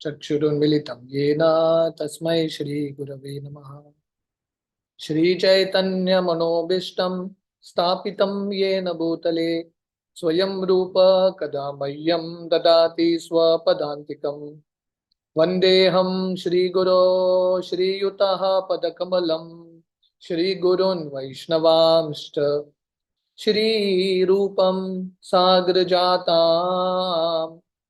चक्षुरुन्मिलितं येन तस्मै श्रीगुरवे नमः। श्रीचैतन्यमनोभीष्टं स्थापितं येन भूतले स्वयं रूप कदा मह्यं ददाति स्वपदान्तिकम्। वन्देऽहं श्रीगुरो श्रीयुतः पदकमलं श्रीगुरून् वैष्णवांश्च श्रीरूपं साग्रजातां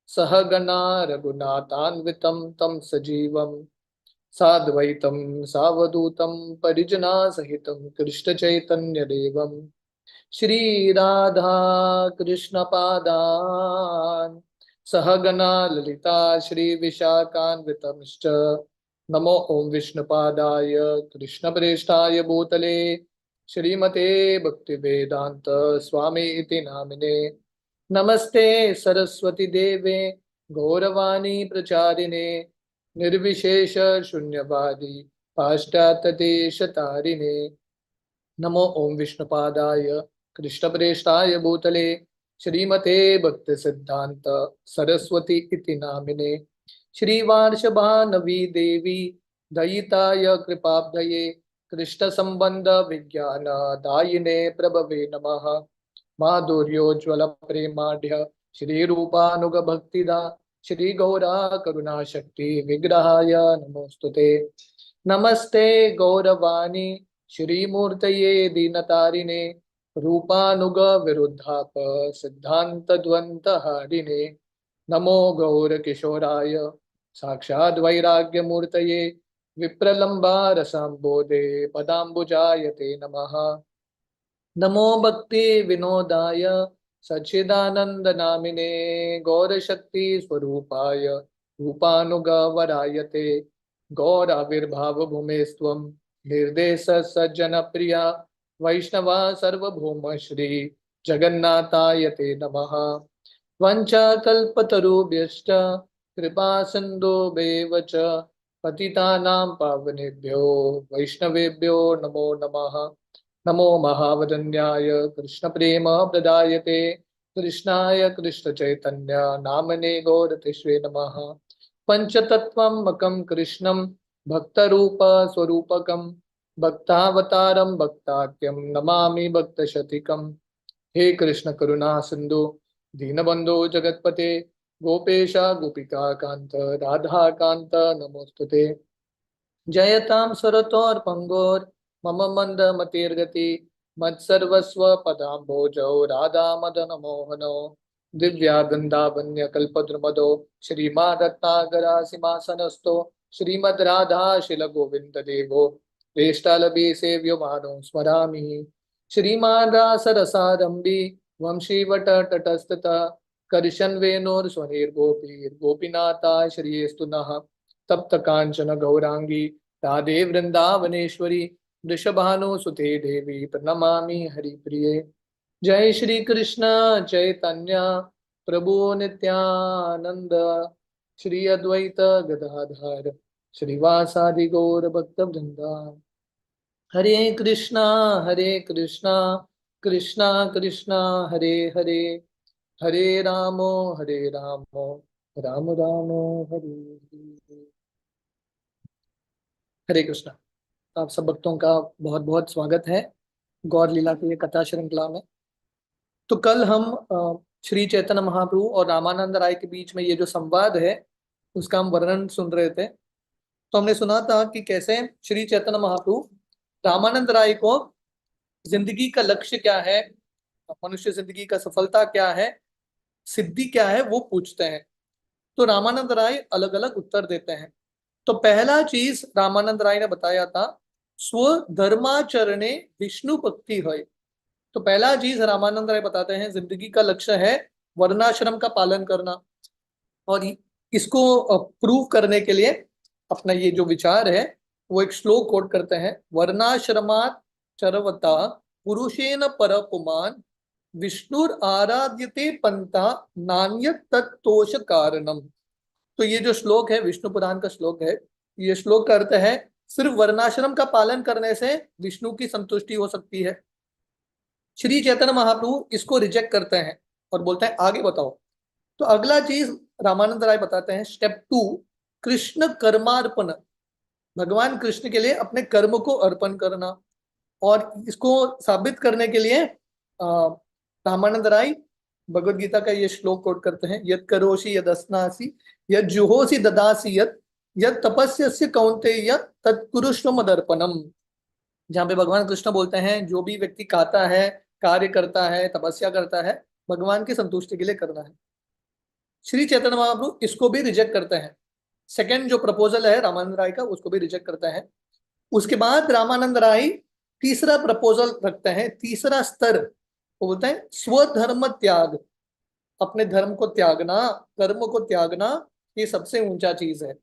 सहगणा रघुनाथान्वितं तं सजीवं साद्वैतं सावधूतं परिजनासहितं कृष्णचैतन्यदेवं श्रीराधा कृष्णपादान् सहगणा ललिता श्रीविशाखान्वितंश्च नमो ओं विष्णुपादाय कृष्णप्रेष्ठाय भूतले श्रीमते भक्तिवेदांत स्वामी इति नामिने। नमस्ते सरस्वती देवे गौरवाणी प्रचारिणे निर्विशेष शून्यवादी पाश्चात्यदेशतारिणे। नमो ओं विष्णुपादाय कृष्णप्रेष्ठाय भूतले श्रीमते भक्ति सिद्धांत सरस्वती इति नामिने। श्रीवार्षभानवी देवी दयिताय कृपाब्धये कृष्ण संबंध विज्ञान दायिने प्रभवे नमः। माधुर्योज्वल प्रेमाढ्य श्री रूपानुग भक्तिदा श्री गौरा करुणा शक्ति विग्रहाय नमोस्तुते। नमस्ते गौरवाणी श्रीमूर्तये दीनतारिणे रूपानुग विरुद्धाप सिद्धांत द्वंद हारिणे। नमो गौर किशोराय साक्षाद वैराग्य मूर्तये विप्रलंबा रसाम्बोधे पदाम्बुजाय ते नमः। नमो भक्ति विनोदाय सच्चिदानंद नामिने गौर शक्ति स्वरूपाय रूपानुगवरायते गौराविर्भाव भूमेस्त्वं निर्देश सज्जन प्रिया वैष्णवा सर्वभौम श्री जगन्नाथाय ते नमः। वंशाकल्पतरुभ्यश्च कृपा सिन्धुभ्येव च पतितानां पावनेभ्यो वैष्णवेभ्यो नमो नमः। नमो महावदन्याय कृष्ण प्रेम प्रदायते कृष्णाय कृष्ण चैतन्य नामने गौरतिष्वे नमः। पंचतत्वमकं कृष्णं भक्तरूप स्वरूपकं भक्तावतारं भक्ताख्यं नमामि भक्तशतीकम्। हे कृष्ण करुणा सिंधु दीनबंधो जगतपते गोपेश गोपिका कांत राधा कांत नमोस्तुते। जयतां सरतोर पंगोर मम मंद मतिर्गति मत्सर्वस्व पदाम्भोजौ राधा मदन मोहनो दिव्या वृंदावन्य कल्पद्रुमदो श्रीमादत्तागरा सिंहासनस्थो श्रीमद् राधा शिल गोविंद देवो वेष्टालभि सेव्यो मानो स्मरामि। श्रीमान रासरसारंभी वंशीवट तटस्थता करशन वेणोर स्वनिर् गोपीनाथा श्रीस्तु नः। तप्त कांचन गौरांगी राधे वृंदावनेश्वरी वृषभानुसुते देवी प्रणमामि हरिप्रिये। जय श्री कृष्ण चैतन्य प्रभु नित्यानंद श्री अद्वैत गदाधर श्रीवासादि गौर भक्त वृंदा। हरे कृष्णा कृष्णा कृष्णा हरे हरे हरे रामो राम रामो हरे हरे। हरे कृष्णा। आप सब भक्तों का बहुत बहुत स्वागत है गौर लीला की ये कथा श्रृंखला में। तो कल हम श्री चैतन्य महाप्रभु और रामानंद राय के बीच में ये जो संवाद है उसका हम वर्णन सुन रहे थे। तो हमने सुना था कि कैसे श्री चैतन्य महाप्रभु रामानंद राय को जिंदगी का लक्ष्य क्या है, मनुष्य जिंदगी का सफलता क्या है, सिद्धि क्या है, वो पूछते हैं। तो रामानंद राय अलग अलग उत्तर देते हैं। तो पहला चीज रामानंद राय ने बताया था स्वधर्माचरणे विष्णु भक्ति है। तो पहला चीज रामानंद राय बताते हैं जिंदगी का लक्ष्य है वर्णाश्रम का पालन करना। और इसको प्रूव करने के लिए अपना ये जो विचार है वो एक श्लोक कोट करते हैं। वर्णाश्रमात् चरवता पुरुषेण पर पुमान विष्णुर आराध्यते पंथा नान्यत तत्तोष कारणम। तो ये जो श्लोक है विष्णु पुराण का श्लोक है। ये श्लोक का अर्थ है सिर्फ वर्णाश्रम का पालन करने से विष्णु की संतुष्टि हो सकती है। श्री चैतन्य महाप्रभु इसको रिजेक्ट करते हैं और बोलते हैं आगे बताओ। तो अगला चीज रामानंद राय बताते हैं स्टेप 2 कृष्ण कर्मार्पण, भगवान कृष्ण के लिए अपने कर्म को अर्पण करना। और इसको साबित करने के लिए रामानंद राय भगवत गीता का ये श्लोक कोट करते हैं, यद करोषि यद अस्नासि यद जुहोसि ददासि यद यद तपस्यस्य कौन्तेय तत्कुरुष्व मदर्पणम। जहाँ पे भगवान कृष्ण बोलते हैं जो भी व्यक्ति खाता है, कार्य करता है, तपस्या करता है, भगवान की संतुष्टि के लिए करना है। श्री चैतन्य महाप्रभु इसको भी रिजेक्ट करते हैं। सेकंड जो प्रपोजल है रामानंद राय का, उसको भी रिजेक्ट करता है। उसके बाद रामानंद राय तीसरा प्रपोजल रखते हैं, तीसरा स्तर, वो बोलते हैं स्वधर्म त्याग, अपने धर्म को त्यागना, कर्म को त्यागना, ये सबसे ऊंचा चीज है।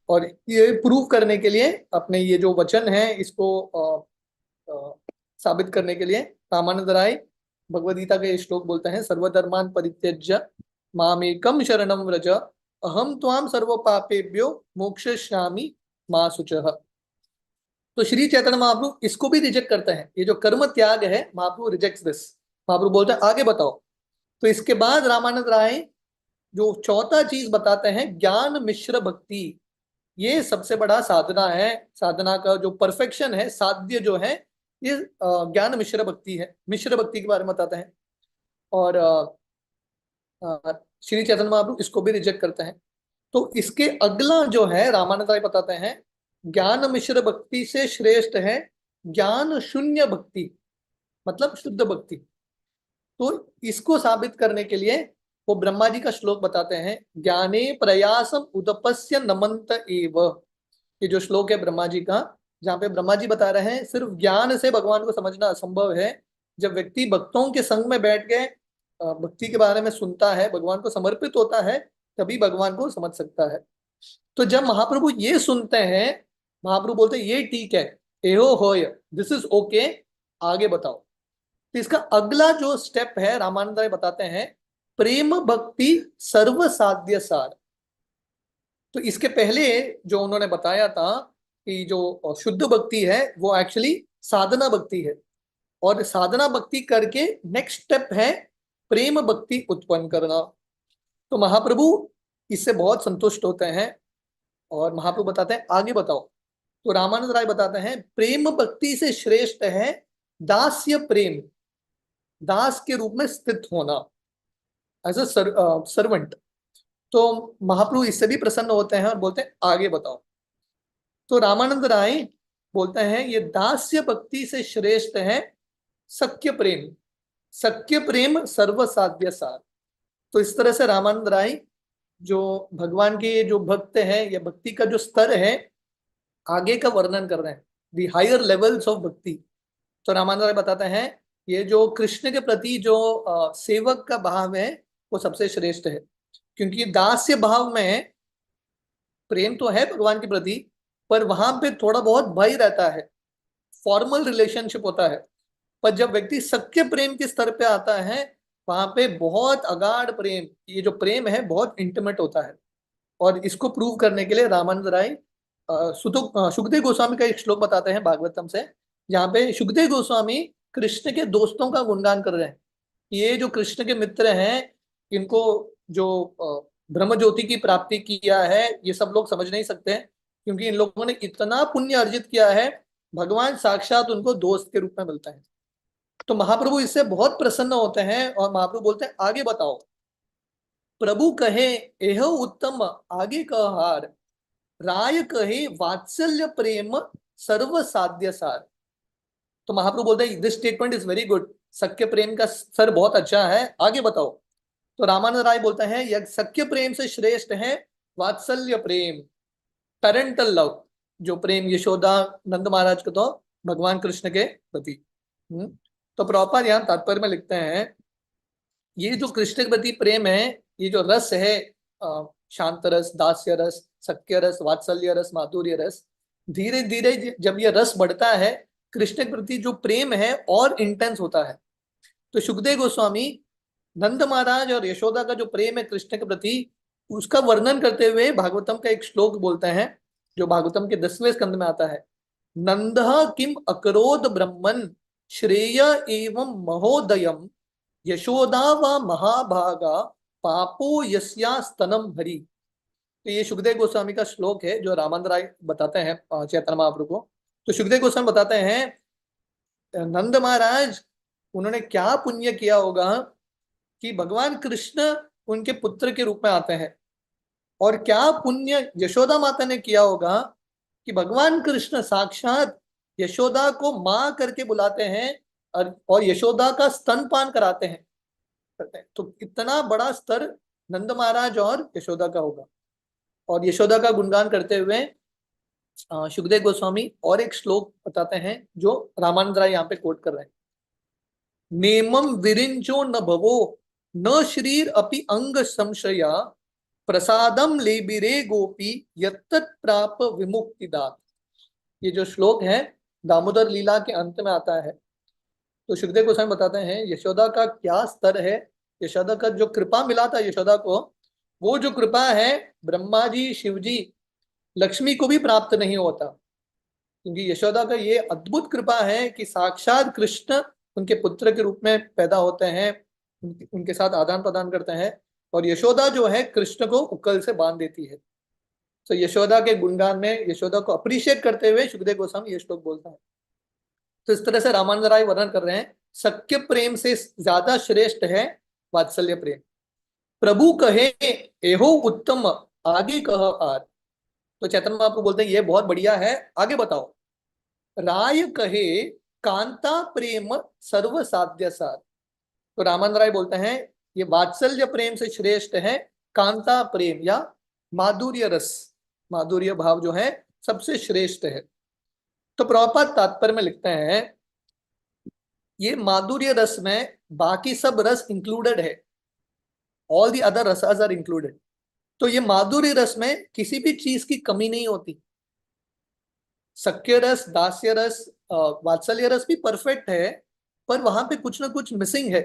और ये प्रूव करने के लिए अपने ये जो वचन है इसको साबित करने के लिए रामानंद राय भगवद गीता के श्लोक बोलते हैं, सर्वधर्मान परित्यज्य मामेकम शरणम व्रज अहम त्वाम सर्व पापेभ्यो मोक्षयिष्यामि मा शुचः। तो श्री चैतन्य महाप्रभु इसको भी रिजेक्ट करते हैं, ये जो कर्म त्याग है, महाप्रभु रिजेक्ट्स दिस। महाप्रभु बोलते हैं आगे बताओ। तो इसके बाद रामानंद राय जो चौथा चीज बताते हैं, ज्ञान मिश्र भक्ति, ये सबसे बड़ा साधना है, साधना का जो परफेक्शन है, साध्य जो है, ये ज्ञान मिश्र भक्ति है। मिश्र भक्ति के बारे में बताते हैं। और श्री चैतन्य महाप्रभु इसको भी रिजेक्ट करते हैं। तो इसके अगला जो है रामानंद राय बताते हैं, ज्ञान मिश्र भक्ति से श्रेष्ठ है ज्ञान शून्य भक्ति, मतलब शुद्ध भक्ति। तो इसको साबित करने के लिए वो ब्रह्मा जी का श्लोक बताते हैं, ज्ञाने प्रयासम उदपस्य नमंत एव। ये जो श्लोक है ब्रह्मा जी का, जहाँ पे ब्रह्मा जी बता रहे हैं सिर्फ ज्ञान से भगवान को समझना असंभव है। जब व्यक्ति भक्तों के संग में बैठ के भक्ति के बारे में सुनता है, भगवान को समर्पित होता है, तभी भगवान को समझ सकता है। तो जब महाप्रभु ये सुनते हैं, महाप्रभु बोलते हैं ये ठीक है, एहो होय, दिस इज ओके, आगे बताओ। तो इसका अगला जो स्टेप है रामानंद राय बताते हैं, प्रेम भक्ति सर्व साध्य सार। तो इसके पहले जो उन्होंने बताया था कि जो शुद्ध भक्ति है वो एक्चुअली साधना भक्ति है, और साधना भक्ति करके नेक्स्ट स्टेप है प्रेम भक्ति उत्पन्न करना। तो महाप्रभु इससे बहुत संतुष्ट होते हैं और महाप्रभु बताते हैं आगे बताओ। तो रामानंद राय बताते हैं प्रेम भक्ति से श्रेष्ठ है दास्य प्रेम, दास के रूप में स्थित होना, एज अ सर्वेंट। तो महाप्रभु इससे भी प्रसन्न होते हैं और बोलते हैं आगे बताओ। तो रामानंद राय बोलते हैं ये दास्य भक्ति से श्रेष्ठ है सख्य प्रेम, सख्य प्रेम सर्व साध्य सार। तो इस तरह से रामानंद राय जो भगवान के जो भक्त है या भक्ति का जो स्तर है, आगे का वर्णन कर रहे हैं, दी हायर लेवल्स ऑफ भक्ति। तो रामानंद राय बताते हैं ये जो कृष्ण के प्रति जो सेवक का भाव है वो सबसे श्रेष्ठ है, क्योंकि दास्य भाव में प्रेम तो है भगवान के प्रति, पर वहां पे थोड़ा बहुत भय रहता है, फॉर्मल रिलेशनशिप होता है। पर जब व्यक्ति सख्य प्रेम के स्तर पे आता है, वहां पे बहुत अगाध प्रेम, ये जो प्रेम है बहुत इंटीमेट होता है। और इसको प्रूव करने के लिए रामानंद राय सुखदेव गोस्वामी का एक श्लोक बताते हैं भागवतम से, जहाँ पे सुखदेव गोस्वामी कृष्ण के दोस्तों का गुणगान कर रहे हैं। ये जो कृष्ण के मित्र हैं, इनको जो ब्रह्म ज्योति की प्राप्ति किया है, ये सब लोग समझ नहीं सकते, क्योंकि इन लोगों ने इतना पुण्य अर्जित किया है, भगवान साक्षात उनको दोस्त के रूप में मिलता है। तो महाप्रभु इससे बहुत प्रसन्न होते हैं और महाप्रभु बोलते हैं आगे बताओ। प्रभु कहे एह उत्तम आगे कहार, राय कहे वात्सल्य प्रेम सर्व साध्य सार। तो महाप्रभु बोलते हैं this statement is very good, सख्य प्रेम का सर बहुत अच्छा है, आगे बताओ। तो रामानंद राय बोलते हैं यह सख्य प्रेम से श्रेष्ठ है वात्सल्य प्रेम, पेरेंटल लव, जो प्रेम यशोदा नंद महाराज को तो भगवान कृष्ण के प्रति। तो प्रॉपर यहाँ तात्पर्य में लिखते हैं ये जो कृष्ण के प्रति प्रेम है, ये जो रस है, शांत रस, दास्य रस, सख्य रस, वात्सल्य रस, माधुर्य रस, धीरे धीरे जब ये रस बढ़ता है, कृष्ण के प्रति जो प्रेम है और इंटेंस होता है। तो सुखदेव गोस्वामी नंद महाराज और यशोदा का जो प्रेम है कृष्ण के प्रति, उसका वर्णन करते हुए भागवतम का एक श्लोक बोलते हैं, जो भागवतम के 10वें स्कंद में आता है, नंद किम अकरोद ब्रह्मन श्रेय एवं महोदयम यशोदा व महाभागा पापो यस्या स्तनम हरि। तो ये सुखदेव गोस्वामी का श्लोक है जो रामानंद राय बताते हैं चैतन्य महाप्रभु को। तो सुखदेव गोस्वामी बताते हैं नंद महाराज उन्होंने क्या पुण्य किया होगा कि भगवान कृष्ण उनके पुत्र के रूप में आते हैं, और क्या पुण्य यशोदा माता ने किया होगा कि भगवान कृष्ण साक्षात यशोदा को मां करके बुलाते हैं और यशोदा का स्तनपान कराते हैं करते हैं। तो इतना बड़ा स्तर नंद महाराज और यशोदा का होगा। और यशोदा का गुणगान करते हुए सुखदेव गोस्वामी और एक श्लोक बताते हैं जो रामानंद राय यहाँ पे कोट कर रहे हैं। नेमं विरिंचो न भवो न शरीर अपि अंग संशया प्रसादम लेबिरे गोपी यत्तत् प्राप विमुक्तिदात। ये जो श्लोक है दामोदर लीला के अंत में आता है। तो सुखदेव गोस्वामी बताते हैं यशोदा का क्या स्तर है, यशोदा का जो कृपा मिला था यशोदा को, वो जो कृपा है ब्रह्मा जी शिव जी लक्ष्मी को भी प्राप्त नहीं होता, क्योंकि यशोदा का ये अद्भुत कृपा है कि साक्षात कृष्ण उनके पुत्र के रूप में पैदा होते हैं, उनके साथ आदान प्रदान करते हैं, और यशोदा जो है कृष्ण को उकल से बांध देती है। तो यशोदा के गुणगान में यशोदा को अप्रिशिएट करते हुए सुखदेव गोस्वामी ये श्लोक बोलता है। तो इस तरह से रामानंद राय वर्णन कर रहे हैं सख्य प्रेम से ज्यादा श्रेष्ठ है वात्सल्य प्रेम। प्रभु कहे एहो उत्तम आगे कह आर। तो चैतन्य महाप्रभु बोलते हैं ये बहुत बढ़िया है, आगे बताओ। राय कहे कांता प्रेम सर्व साध्य सार। तो रामानंद राय बोलते हैं ये वात्सल्य प्रेम से श्रेष्ठ है कांता प्रेम या माधुर्य रस, माधुर्य भाव जो है सबसे श्रेष्ठ है। तो प्रभुपाद तात्पर्य में लिखते हैं ये माधुर्य रस में बाकी सब रस इंक्लूडेड है, all the other rasas are included. तो ये माधुर्य रस में किसी भी चीज की कमी नहीं होती। सख्य रस, दास्य रस, वात्सल्य रस भी परफेक्ट है, पर वहां पे कुछ ना कुछ मिसिंग है।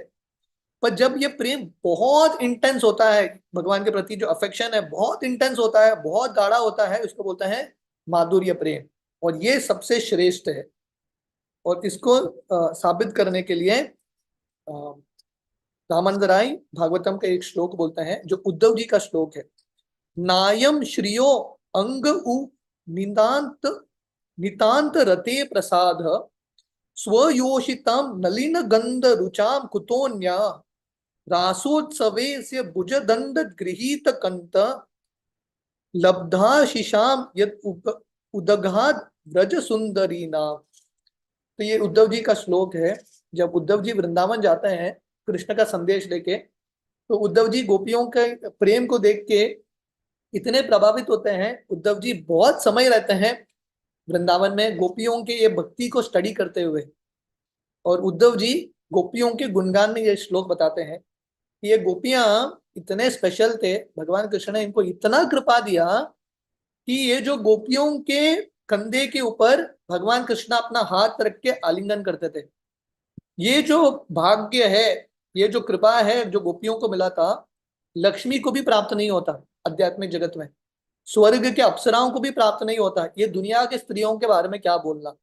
पर जब ये प्रेम बहुत इंटेंस होता है, भगवान के प्रति जो अफेक्शन है बहुत इंटेंस होता है, बहुत गाढ़ा होता है, उसको बोलते हैं माधुर्य प्रेम, और ये सबसे श्रेष्ठ है। और इसको साबित करने के लिए रामानंद राय भागवतम का एक श्लोक बोलते हैं जो उद्धव जी का श्लोक है। नायम श्रियो अंग उ नितांत नितांत रते प्रसाद स्वयोषिताम नलिन गंध रुचाम कुतोन्या रासोत्सवे से भुजदंड गृहीत कंत लब्धा शिशाम यद उदघात व्रज सुंदरी नाम। तो ये उद्धव जी का श्लोक है। जब उद्धव जी वृंदावन जाते हैं कृष्ण का संदेश लेके, तो उद्धव जी गोपियों के प्रेम को देख के इतने प्रभावित होते हैं। उद्धव जी बहुत समय रहते हैं वृंदावन में गोपियों के ये भक्ति को स्टडी करते हुए, और उद्धव जी गोपियों के गुणगान में ये श्लोक बताते हैं कि ये गोपियां इतने स्पेशल थे, भगवान कृष्ण ने इनको इतना कृपा दिया कि ये जो गोपियों के कंधे के ऊपर भगवान कृष्ण अपना हाथ रख के आलिंगन करते थे। ये जो भाग्य है, ये जो कृपा है जो गोपियों को मिला था, लक्ष्मी को भी प्राप्त नहीं होता आध्यात्मिक जगत में, स्वर्ग के अप्सराओं को भी प्राप्त नहीं होता। ये दुनिया के स्त्रियों के बारे में क्या बोलना।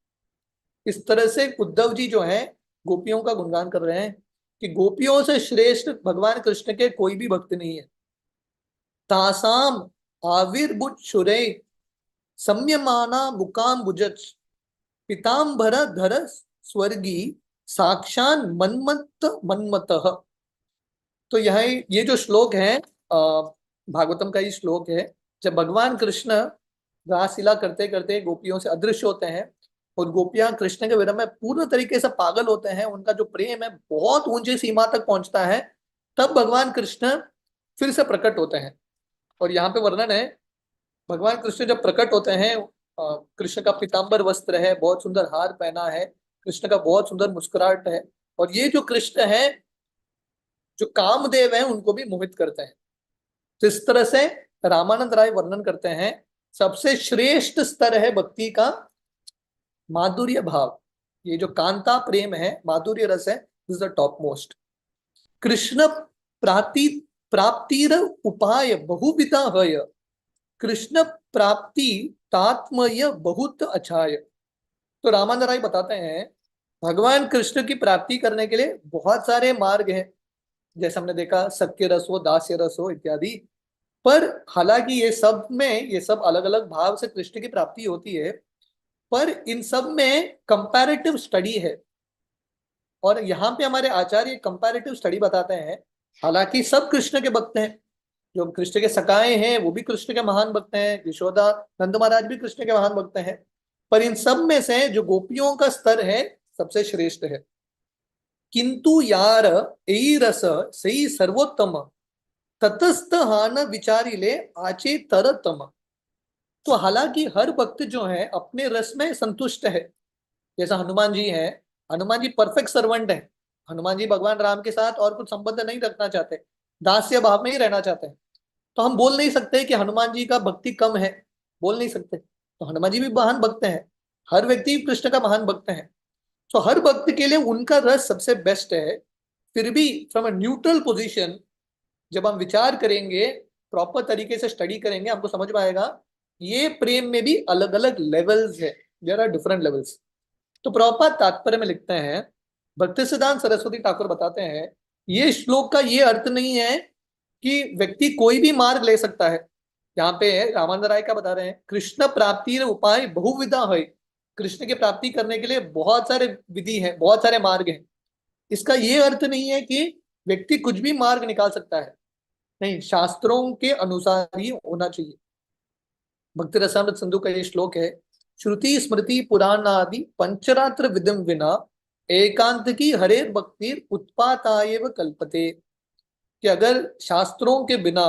इस तरह से उद्धव जी जो है गोपियों का गुणगान कर रहे हैं कि गोपियों से श्रेष्ठ भगवान कृष्ण के कोई भी भक्त नहीं है। तासाम आविर्भुत शुरे सम्यमाना मुकाम बुजच पिताम्बर धर स्वर्गी साक्षान मनमत मनमतः। तो यह ये जो श्लोक है भागवतम का ही श्लोक है। जब भगवान कृष्ण रासलीला करते करते गोपियों से अदृश्य होते हैं और गोपियां कृष्ण के विरह में पूर्ण तरीके से पागल होते हैं, उनका जो प्रेम है बहुत ऊंची सीमा तक पहुंचता है, तब भगवान कृष्ण फिर से प्रकट होते हैं। और यहाँ पे वर्णन है भगवान कृष्ण जब प्रकट होते हैं, कृष्ण का पीताम्बर वस्त्र है, बहुत सुंदर हार पहना है, कृष्ण का बहुत सुंदर मुस्कुराहट है, और ये जो कृष्ण है जो कामदेव है उनको भी मोहित करते हैं। तो इस तरह से रामानंद राय वर्णन करते हैं सबसे श्रेष्ठ स्तर है भक्ति का माधुर्य भाव। ये जो कांता प्रेम है, माधुर्य रस है, is the topmost. Krishna प्राप्तिर उपाय बहुविधा है, कृष्ण प्राप्ति तात्मय बहुत अछाय। तो रामानंद राय बताते हैं भगवान कृष्ण की प्राप्ति करने के लिए बहुत सारे मार्ग हैं, जैसे हमने देखा सख्य रस हो, दास्य रस हो इत्यादि। पर हालांकि ये सब अलग अलग भाव से कृष्ण की प्राप्ति होती है, पर इन सब में कंपैरेटिव स्टडी है। और यहाँ पे हमारे आचार्य कंपैरेटिव स्टडी बताते हैं। हालांकि सब कृष्ण के भक्त हैं, जो कृष्ण के सखाए हैं वो भी कृष्ण के महान भक्त हैं, यशोदा नंद महाराज भी कृष्ण के महान भक्त हैं, पर इन सब में से जो गोपियों का स्तर है सबसे श्रेष्ठ है। किंतु यार यही रस सही सर्वोत्तम, तटस्थ हान विचारिले आचे तरतम। तो हालांकि हर भक्त जो है अपने रस में संतुष्ट है। जैसा हनुमान जी हैं, हनुमान जी परफेक्ट सर्वेंट है। हनुमान जी भगवान राम के साथ और कुछ संबंध नहीं रखना चाहते, दास्य भाव में ही रहना चाहते हैं। तो हम बोल नहीं सकते कि हनुमान जी का भक्ति कम है, बोल नहीं सकते। तो हनुमान जी भी महान भक्त हैं, हर व्यक्ति कृष्ण का महान भक्त है। तो हर भक्त के लिए उनका रस सबसे बेस्ट है। फिर भी फ्रॉम अ न्यूट्रल पोजीशन जब हम विचार करेंगे, प्रॉपर तरीके से स्टडी करेंगे, हमको समझ में आएगा ये प्रेम में भी अलग अलग लेवल्स है। There are different levels. तो प्रॉपर तात्पर्य में लिखते हैं, भक्ति सिद्धांत सरस्वती ठाकुर बताते हैं, ये श्लोक का ये अर्थ नहीं है कि व्यक्ति कोई भी मार्ग ले सकता है। यहाँ पे रामानंद राय का बता रहे हैं, कृष्ण प्राप्ति उपाय बहुविधा है। कृष्ण की प्राप्ति करने के लिए बहुत सारे विधि है, बहुत सारे मार्ग हैं। इसका ये अर्थ नहीं है कि व्यक्ति कुछ भी मार्ग निकाल सकता है, नहीं, शास्त्रों के अनुसार ही होना चाहिए। भक्ति रसामृत सिंधु का ये श्लोक है, श्रुति स्मृति पुराण आदि पंचरात्र विधिम विना एकांत की हरेर भक्ति उत्पाताएव कल्पते। कि अगर शास्त्रों के बिना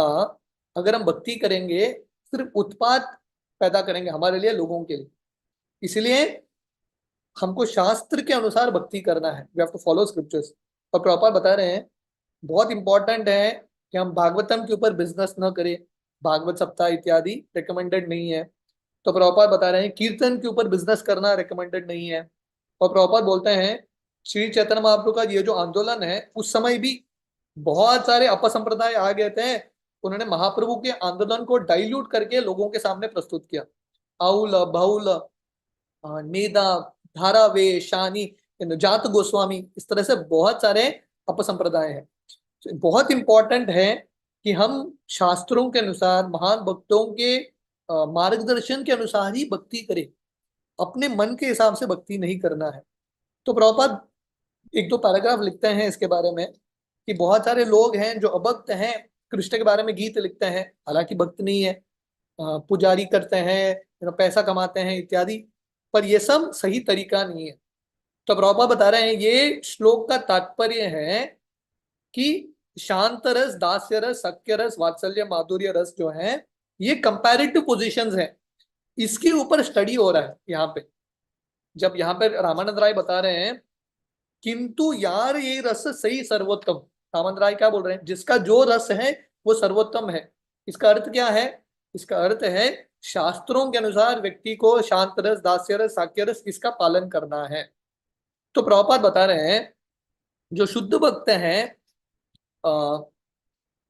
अगर हम भक्ति करेंगे, सिर्फ उत्पात पैदा करेंगे हमारे लिए, लोगों के लिए। इसलिए हमको शास्त्र के अनुसार भक्ति करना है, we have to follow scriptures. और प्रॉपर बता रहे हैं, बहुत इंपॉर्टेंट है कि हम भागवतम के ऊपर बिजनेस न करें, भागवत सप्ताह इत्यादि रिकमेंडेड नहीं है। तो प्रॉपर बता रहे हैं, कीर्तन के ऊपर बिजनेस करना रिकमेंडेड नहीं है। और प्रॉपर बोलते हैं, श्री चैतन्य महाप्रभु का ये जो आंदोलन है, उस समय भी बहुत सारे अपसंप्रदाय आ गए थे। उन्होंने महाप्रभु के आंदोलन को डाइल्यूट करके लोगों के सामने प्रस्तुत किया। आउल बाउल नेदा धारावे शानी जात गोस्वामी, इस तरह से बहुत सारे अपसंप्रदाय हैं। तो बहुत इंपॉर्टेंट है कि हम शास्त्रों के अनुसार, महान भक्तों के मार्गदर्शन के अनुसार ही भक्ति करें। अपने मन के हिसाब से भक्ति नहीं करना है। तो प्रभुपाद एक दो पैराग्राफ लिखते हैं इसके बारे में, कि बहुत सारे लोग हैं जो अभक्त हैं, कृष्ण के बारे में गीत लिखते हैं, हालांकि भक्त नहीं है, पुजारी करते हैं, पैसा कमाते हैं इत्यादि, पर यह सब सही तरीका नहीं है। तो प्रभुपाद बता रहे हैं, ये श्लोक का तात्पर्य है कि शांत रस, दास्य रस, सख्य रस, वात्सल्य, माधुर्य रस जो है, ये कंपैरेटिव पोजीशंस हैं, इसके ऊपर स्टडी हो रहा है यहाँ पे। जब यहाँ पे रामानंद राय बता रहे हैं, किंतु यार ये रस सही सर्वोत्तम, रामानंद राय क्या बोल रहे हैं, जिसका जो रस है वो सर्वोत्तम है। इसका अर्थ क्या है? इसका अर्थ है शास्त्रों के अनुसार व्यक्ति को शांत रस, दास्य रस, साक्य रस, इसका पालन करना है। तो प्रभुपाद बता रहे हैं, जो शुद्ध भक्त हैं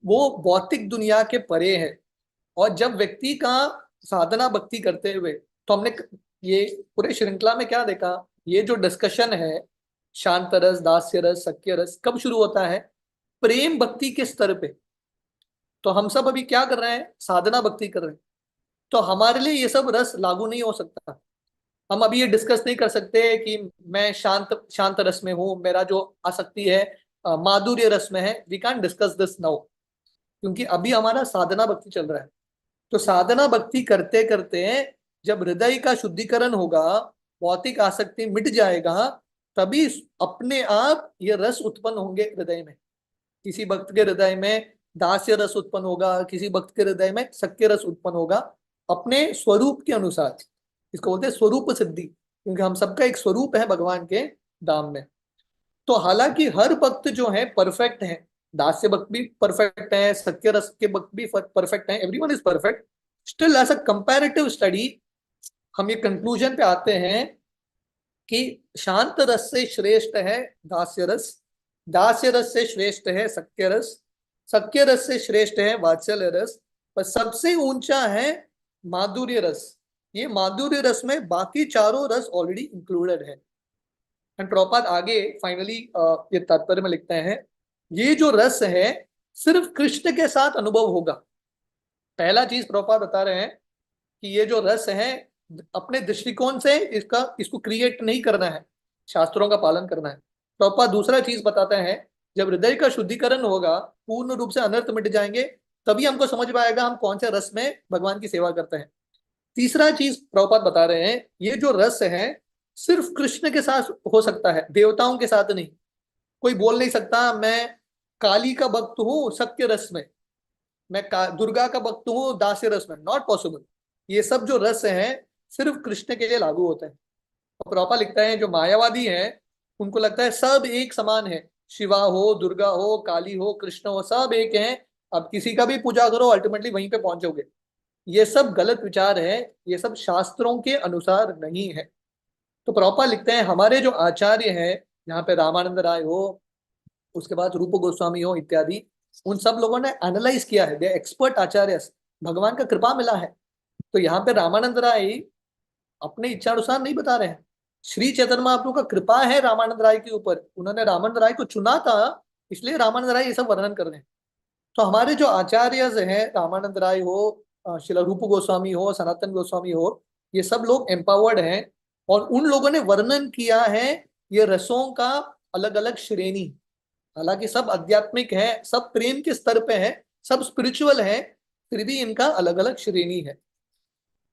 वो भौतिक दुनिया के परे है। और जब व्यक्ति का साधना भक्ति करते हुए, तो हमने ये पूरे श्रृंखला में क्या देखा, ये जो डिस्कशन है शांत रस, दास्य रस, सख्य रस, कब शुरू होता है? प्रेम भक्ति के स्तर पे। तो हम सब अभी क्या कर रहे हैं? साधना भक्ति कर रहे हैं। तो हमारे लिए ये सब रस लागू नहीं हो सकता। हम अभी ये डिस्कस नहीं कर सकते कि मैं शांत शांत रस में हूं, मेरा जो आसक्ति है माधुर्य रस में है। We can discuss this now, क्योंकि अभी हमारा साधना भक्ति चल रहा है। तो साधना भक्ति करते करते जब हृदय का शुद्धिकरण होगा, भौतिक आसक्ति मिट जाएगा, तभी अपने आप ये रस उत्पन्न होंगे हृदय में। किसी भक्त के हृदय में दास्य रस उत्पन्न होगा, किसी भक्त के हृदय में सख्य रस उत्पन्न होगा, अपने स्वरूप के अनुसार। इसको बोलते हैं स्वरूप सिद्धि, क्योंकि हम सबका एक स्वरूप है भगवान के धाम में। तो हालांकि हर भक्त जो है परफेक्ट है, दास्य भक्त भी परफेक्ट है, सत्य रस के भक्त भी परफेक्ट है, everyone is perfect. Still as a comparative study हम ये कंक्लूजन पे आते हैं कि शांत रस से श्रेष्ठ है दास्य रस, दास्य रस से श्रेष्ठ है सत्य रस, सत्य रस से श्रेष्ठ है वात्सल्य रस, पर सबसे ऊंचा है माधुर्य रस। ये माधुर्य रस में बाकी चारों रस ऑलरेडी इंक्लूडेड है। एंड प्रभुपाद आगे फाइनली ये तात्पर्य में लिखते हैं, ये जो रस है सिर्फ कृष्ण के साथ अनुभव होगा। पहला चीज प्रभुपाद बता रहे हैं कि ये जो रस है, अपने दृष्टिकोण से इसको क्रिएट नहीं करना है, शास्त्रों का पालन करना है। प्रभुपाद दूसरा चीज बताते हैं, जब हृदय का शुद्धिकरण होगा, पूर्ण रूप से अनर्थ मिट जाएंगे, तभी हमको समझ में आएगा हम कौन से रस में भगवान की सेवा करते हैं। तीसरा चीज प्रभुपाद बता रहे हैं, ये जो रस है सिर्फ कृष्ण के साथ हो सकता है, देवताओं के साथ नहीं। कोई बोल नहीं सकता मैं काली का भक्त हूं सत्य रस में, दुर्गा का भक्त हूँ दास्य रस में, नॉट पॉसिबल। ये सब जो रस हैं सिर्फ कृष्ण के लिए लागू होते हैं। और प्रॉपर लिखता है जो मायावादी हैं उनको लगता है सब एक समान है, शिवा हो, दुर्गा हो, काली हो, कृष्ण हो, सब एक हैं। अब किसी का भी पूजा करो अल्टीमेटली वहीं पे पहुंचोगे। ये सब गलत विचार है, ये सब शास्त्रों के अनुसार नहीं है। तो प्रॉपर लिखते हैं हमारे जो आचार्य हैं, यहाँ पे रामानंद राय हो, उसके बाद रूप गोस्वामी हो इत्यादि, उन सब लोगों ने एनालाइज किया है, दे एक्सपर्ट आचार्य, भगवान का कृपा मिला है। तो यहाँ पे रामानंद राय अपने इच्छा अनुसार नहीं बता रहे हैं, श्री चैतन्य महाप्रभु का कृपा है रामानंद राय के ऊपर, उन्होंने रामानंद राय को चुना था, इसलिए रामानंद राय ये सब वर्णन कर रहे हैं। तो हमारे जो आचार्य हैं, रामानंद राय हो, श्रील रूप गोस्वामी हो, सनातन गोस्वामी हो, ये सब लोग एम्पावर्ड हैं, और उन लोगों ने वर्णन किया है ये रसों का अलग अलग श्रेणी। हालांकि सब आध्यात्मिक है, सब प्रेम के स्तर पे है, सब स्पिरिचुअल है, फिर भी इनका अलग अलग श्रेणी है।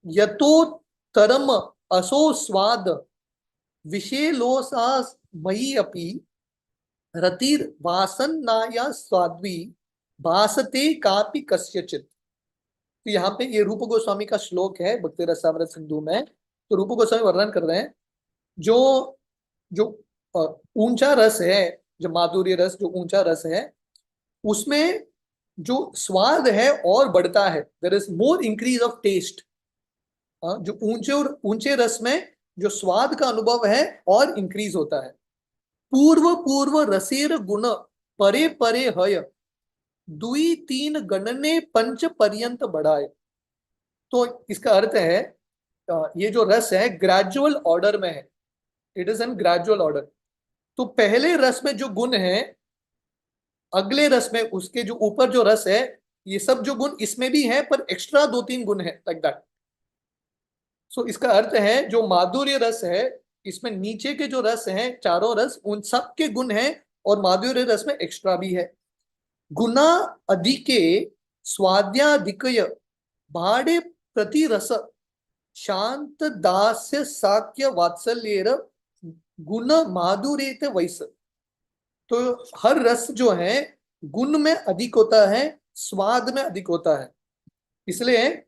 यतो तरम असो स्वाद विषेलोसा मयि अपि रतिर वासन्नाया स्वाद्वी भासते कापि कस्यचित। तो यहाँ पे ये रूप गोस्वामी का श्लोक है भक्ति रसामृत सिंधु में। तो रूप गोस्वामी वर्णन कर रहे हैं, जो जो ऊंचा रस है, जो माधुर्य रस, जो ऊंचा रस है, उसमें जो स्वाद है और बढ़ता है, there is more increase of taste. जो ऊंचे और ऊंचे रस में जो स्वाद का अनुभव है और इंक्रीज होता है। पूर्व पूर्व रसेर गुण परे परे हय दुई तीन गणने पंच पर्यंत बढ़ाए। तो इसका अर्थ है ये जो रस है ग्रेजुअल ऑर्डर में है, it is an gradual order. तो पहले रस में जो गुण है, अगले रस में उसके जो ऊपर जो रस है, ये सब जो गुण इसमें भी है, पर एक्स्ट्रा दो तीन गुण है, लाइक दैट। सो इसका अर्थ है जो माधुर्य रस है, इसमें नीचे के जो रस हैं, चारों रस, उन सब के गुण हैं, और माधुर्य रस में एक्स्ट्रा भी है। गुना अधिके स्वाद्याधिकय भाड़े प्रति रस शांत दास्य साक्य वात्सल्येर गुण माधुर्यते वैस। तो हर रस जो है गुण में अधिक होता है, स्वाद में अधिक होता है। इसलिए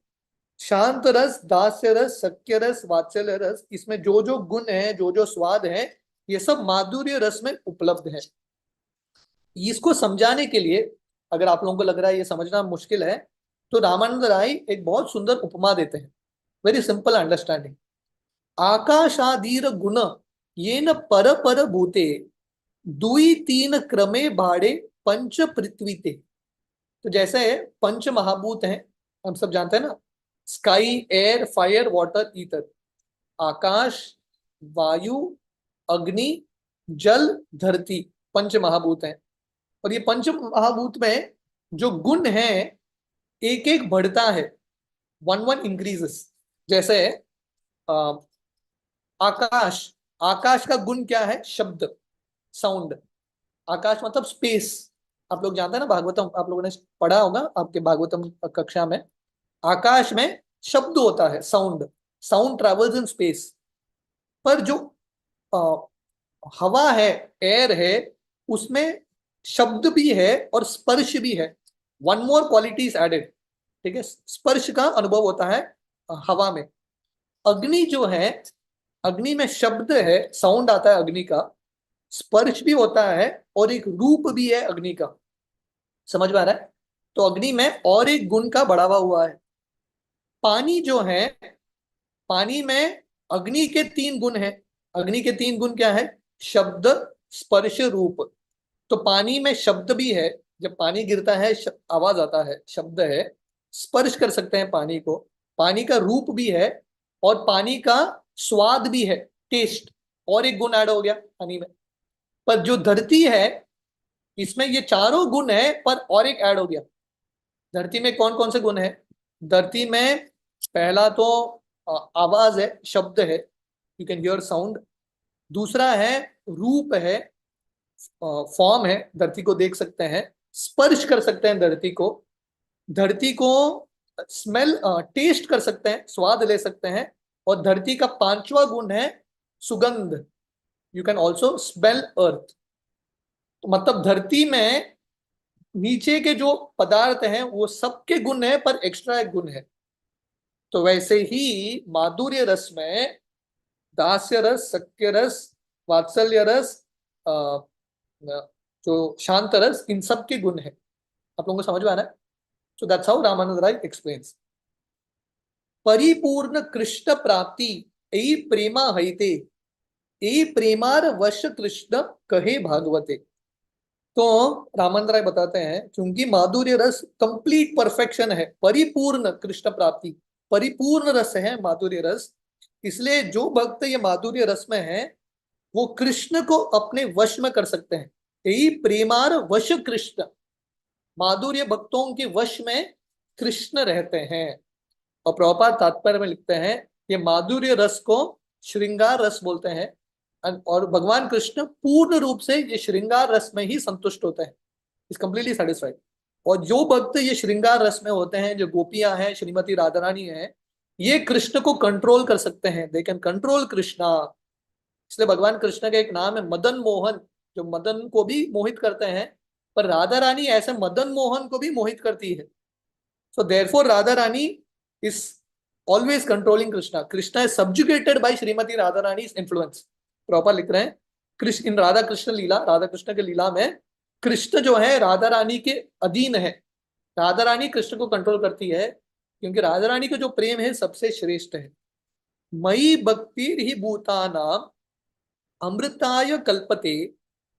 शांत रस, दास्य रस, सख्य रस, वात्सल्य रस, इसमें जो जो गुण है, जो जो स्वाद है, ये सब माधुर्य रस में उपलब्ध है। इसको समझाने के लिए, अगर आप लोगों को लग रहा है ये समझना मुश्किल है, तो रामानंद राय एक बहुत सुंदर उपमा देते हैं, वेरी सिंपल अंडरस्टैंडिंग। आकाशादीर गुण ये न पर पर भूते दुई तीन क्रमे भाड़े पंच पृथ्वी ते। तो जैसे पंच महाभूत हैं, हम सब जानते हैं ना, sky, air, fire, water, ether. आकाश, वायु, अग्नि, जल, धरती, पंच महाभूत हैं। और ये पंच महाभूत में जो गुण है एक एक बढ़ता है, वन वन इंक्रीजेस। जैसे आ, आकाश, आकाश का गुण क्या है? शब्द, साउंड। आकाश मतलब स्पेस। आप लोग जानते हैं ना, भागवतम आप लोगों ने पढ़ा होगा आपके भागवतम कक्षा में। आकाश में शब्द होता है, sound, sound travels in space. पर जो आ, हवा है, एयर है, उसमें शब्द भी है और स्पर्श भी है, one more quality is added. ठीक है, स्पर्श का अनुभव होता है हवा में। अग्नि जो है, अग्नि में शब्द है, साउंड आता है अग्नि का, स्पर्श भी होता है, और एक रूप भी है अग्नि का। समझ में आ रहा है? तो अग्नि में और एक गुण का बढ़ावा हुआ है। पानी जो है, पानी में अग्नि के तीन गुण हैं। अग्नि के तीन गुण क्या है? शब्द, स्पर्श, रूप। तो पानी में शब्द भी है, जब पानी गिरता है आवाज आता है, शब्द है, स्पर्श कर सकते हैं पानी को, पानी का रूप भी है, और पानी का स्वाद भी है, टेस्ट। और एक गुण ऐड हो गया पानी में। पर जो धरती है, इसमें ये चारों गुण है, पर और एक ऐड हो गया। धरती में कौन कौन से गुण है? धरती में पहला तो आवाज है, शब्द है, यू कैन हियर साउंड। दूसरा है रूप है, फॉर्म है, धरती को देख सकते हैं, स्पर्श कर सकते हैं धरती को स्मेल टेस्ट कर सकते हैं, स्वाद ले सकते हैं। और धरती का पांचवा गुण है सुगंध, यू कैन ऑल्सो स्मेल अर्थ। तो मतलब धरती में नीचे के जो पदार्थ हैं वो सबके गुण है, पर एक्स्ट्रा एक गुण है। तो वैसे ही माधुर्य रस में दास्य रस, सख्य रस, वात्सल्य रस, जो शांत रस, इन सब के गुण है। आप लोगों को समझ में आ रहा है? So that's how Ramananda Raya explains. परिपूर्ण कृष्ण प्राप्ति यही प्रेमा हईते, यही प्रेमार वश कृष्ण कहे भागवते। तो रामानंद राय बताते हैं क्योंकि माधुर्य रस कंप्लीट परफेक्शन है, परिपूर्ण कृष्ण प्राप्ति, परिपूर्ण रस है माधुर्य रस, इसलिए जो भक्त ये माधुर्य रस में है वो कृष्ण को अपने वश में कर सकते हैं। यही प्रेमार वश कृष्ण, माधुर्य भक्तों के वश में कृष्ण रहते हैं। और प्रभुपाद तात्पर्य में लिखते हैं ये माधुर्य रस को श्रृंगार रस बोलते हैं, और भगवान कृष्ण पूर्ण रूप से ये श्रृंगार रस में ही संतुष्ट होते हैं, इज कंप्लीटली सेटिस्फाइड। और जो भक्त ये श्रृंगार रस में होते हैं, जो गोपियां हैं, श्रीमती राधा रानी है, ये कृष्ण को कंट्रोल कर सकते हैं, दे कैन कंट्रोल कृष्णा। इसलिए भगवान कृष्ण का एक नाम है मदन मोहन, जो मदन को भी मोहित करते हैं, पर राधा रानी ऐसे मदन मोहन को भी मोहित करती है। So therefore Radha Rani is always controlling Krishna, Krishna is subjugated by Shrimati Radha Rani influence. प्रॉपर लिख रहे हैं कृष्ण इन राधा कृष्ण लीला, राधा कृष्ण के लीला में कृष्ण जो है राधा रानी के अधीन है, राधा रानी कृष्ण को कंट्रोल करती है, क्योंकि राधा रानी का जो प्रेम है सबसे श्रेष्ठ है। मई भक्ति ही भूतानाम अमृताय कल्पते,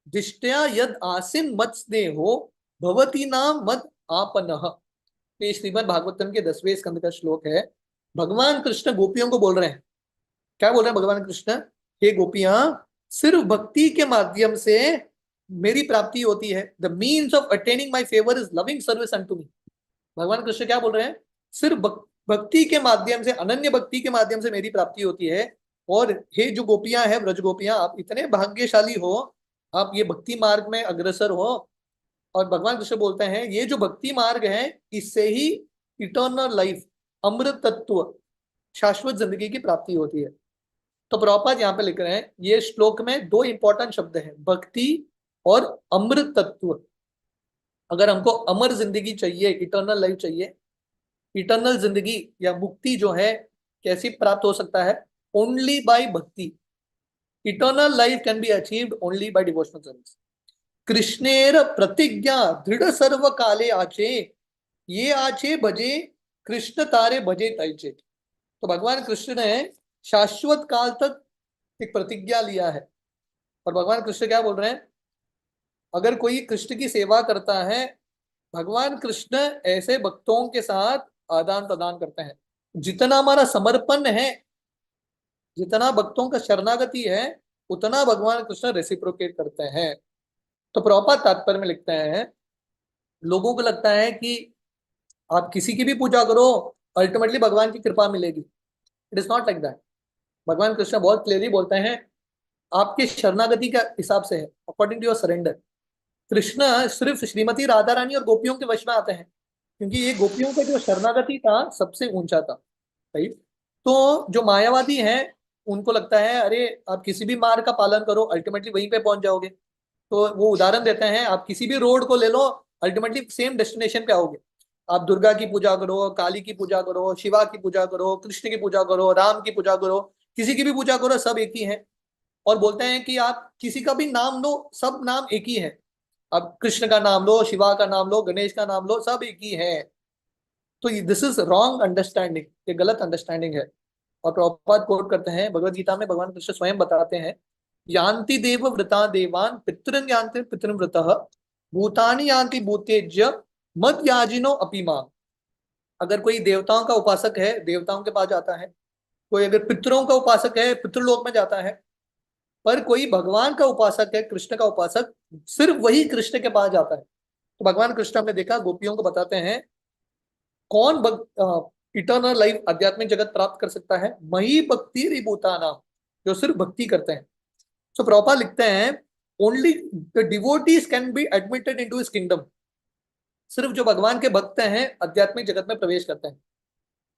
दिष्टया यद आसिन मत स्नेहो भवती नाम मद आपनः। ये श्रीमद् भागवतम के 10वें स्कंद का श्लोक है। भगवान कृष्ण गोपियों को बोल रहे हैं, क्या बोल रहे हैं भगवान कृष्ण? हे गोपियां, सिर्फ भक्ति के माध्यम से मेरी प्राप्ति होती है। The means of attaining my favour is loving service unto me. भगवान कृष्ण क्या बोल रहे हैं? सिर्फ भक्ति के माध्यम से, अनन्य भक्ति के माध्यम से मेरी प्राप्ति होती है। और हे जो गोपियां हैं, ब्रज गोपियां, आप इतने भाग्यशाली हो, आप ये भक्ति मार्ग में अग्रसर हो। और भगवान कृष्ण बोलते हैं ये जो भक्ति मार्ग है, इससे ही इटर्नल लाइफ, अमृत तत्व, शाश्वत जिंदगी की प्राप्ति होती है। तो प्रभुपाद यहाँ पे लिख रहे हैं ये श्लोक में दो इंपॉर्टेंट शब्द हैं, भक्ति और अमृत तत्व। अगर हमको अमर जिंदगी चाहिए, इटर्नल लाइफ चाहिए, इटर्नल जिंदगी या मुक्ति जो है कैसी प्राप्त हो सकता है? Only by bhakti. Eternal life can be achieved only by devotional service. कृष्णेर प्रतिज्ञा दृढ़ सर्व काले आचे, ये आचे भजे कृष्ण तारे भजे तैचे। तो भगवान कृष्ण ने शाश्वत काल तक एक प्रतिज्ञा लिया है। और भगवान कृष्ण क्या बोल रहे हैं? अगर कोई कृष्ण की सेवा करता है, भगवान कृष्ण ऐसे भक्तों के साथ आदान प्रदान करते हैं। जितना हमारा समर्पण है, जितना भक्तों का शरणागति है, उतना भगवान कृष्ण रेसिप्रोकेट करते हैं। तो प्रभुपाद तात्पर्य में लिखते हैं लोगों को लगता है कि आप किसी की भी पूजा करो, अल्टीमेटली भगवान की कृपा मिलेगी। It is not like that. भगवान कृष्ण बहुत क्लियरली बोलते हैं आपके शरणागति के हिसाब से है, according to your surrender. Krishna सिर्फ श्रीमती राधा रानी और गोपियों के वश में आते हैं, क्योंकि ये गोपियों का जो शरणागति था सबसे ऊंचा था, राइट। तो जो मायावादी हैं उनको लगता है अरे आप किसी भी मार्ग का पालन करो, अल्टीमेटली वहीं पे पहुंच जाओगे। तो वो उदाहरण देते हैं आप किसी भी रोड को ले लो, अल्टीमेटली सेम डेस्टिनेशन पे आओगे। आप दुर्गा की पूजा करो, काली की पूजा करो, शिवा की पूजा करो, कृष्ण की पूजा करो, राम की पूजा करो, किसी की भी पूजा करो, सब एक ही है। और बोलते हैं कि आप किसी का भी नाम लो, सब नाम एक ही है। अब कृष्ण का नाम लो, शिवा का नाम लो, गणेश का नाम लो, सब एक ही है। तो दिस इज रॉन्ग अंडरस्टैंडिंग, ये गलत अंडरस्टैंडिंग है। और प्रभुपाद कोट करते हैं भगवद गीता में, भगवान कृष्ण स्वयं बताते हैं यान्ति देव व्रता देवान पितृन यान्ति पितृन व्रतः भूतानि यान्ति भूतेज्य मद याजिनो अपि माम। अगर कोई देवताओं का उपासक है, देवताओं के पास जाता है। कोई अगर पितरों का उपासक है, पितृलोक में जाता है। पर कोई भगवान का उपासक है, कृष्ण का उपासक, सिर्फ वही कृष्ण के पास जाता है। तो भगवान कृष्ण हमने देखा गोपियों को बताते हैं कौन इटर्नल लाइफ आध्यात्मिक जगत प्राप्त कर सकता है? मही भक्ति रिभूता नाम, जो सिर्फ भक्ति करते हैं। सो प्रभुपाद लिखते हैं only the devotees can be admitted into his kingdom. सिर्फ जो भगवान के भक्त हैं आध्यात्मिक जगत में प्रवेश करते हैं।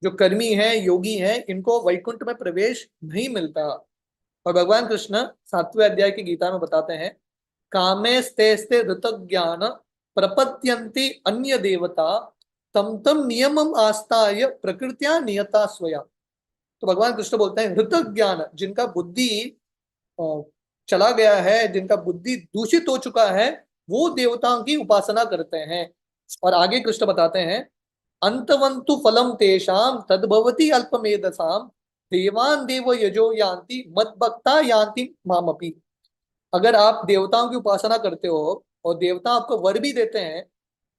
जो कर्मी है, योगी है, इनको वैकुंठ में प्रवेश नहीं मिलता। और भगवान कृष्ण 7वें अध्याय की गीता में बताते हैं, कामे स्ते स्ते ऋतज्ञान प्रपद्यन्ति अन्य देवता तम तम नियमम आस्ताय प्रकृत्या नियता स्वया। तो भगवान कृष्ण बोलते हैं ऋतज्ञान, जिनका बुद्धि चला गया है, जिनका बुद्धि दूषित हो चुका है, वो देवताओं की उपासना करते हैं। और आगे कृष्ण बताते हैं, अंतवंतु फलम तेषाम तद्भवति अल्पमेधसाम देवान देव यजो यान्ति मद्भक्ता यान्ति मामपि। अगर आप देवताओं की उपासना करते हो और देवता आपको वर भी देते हैं,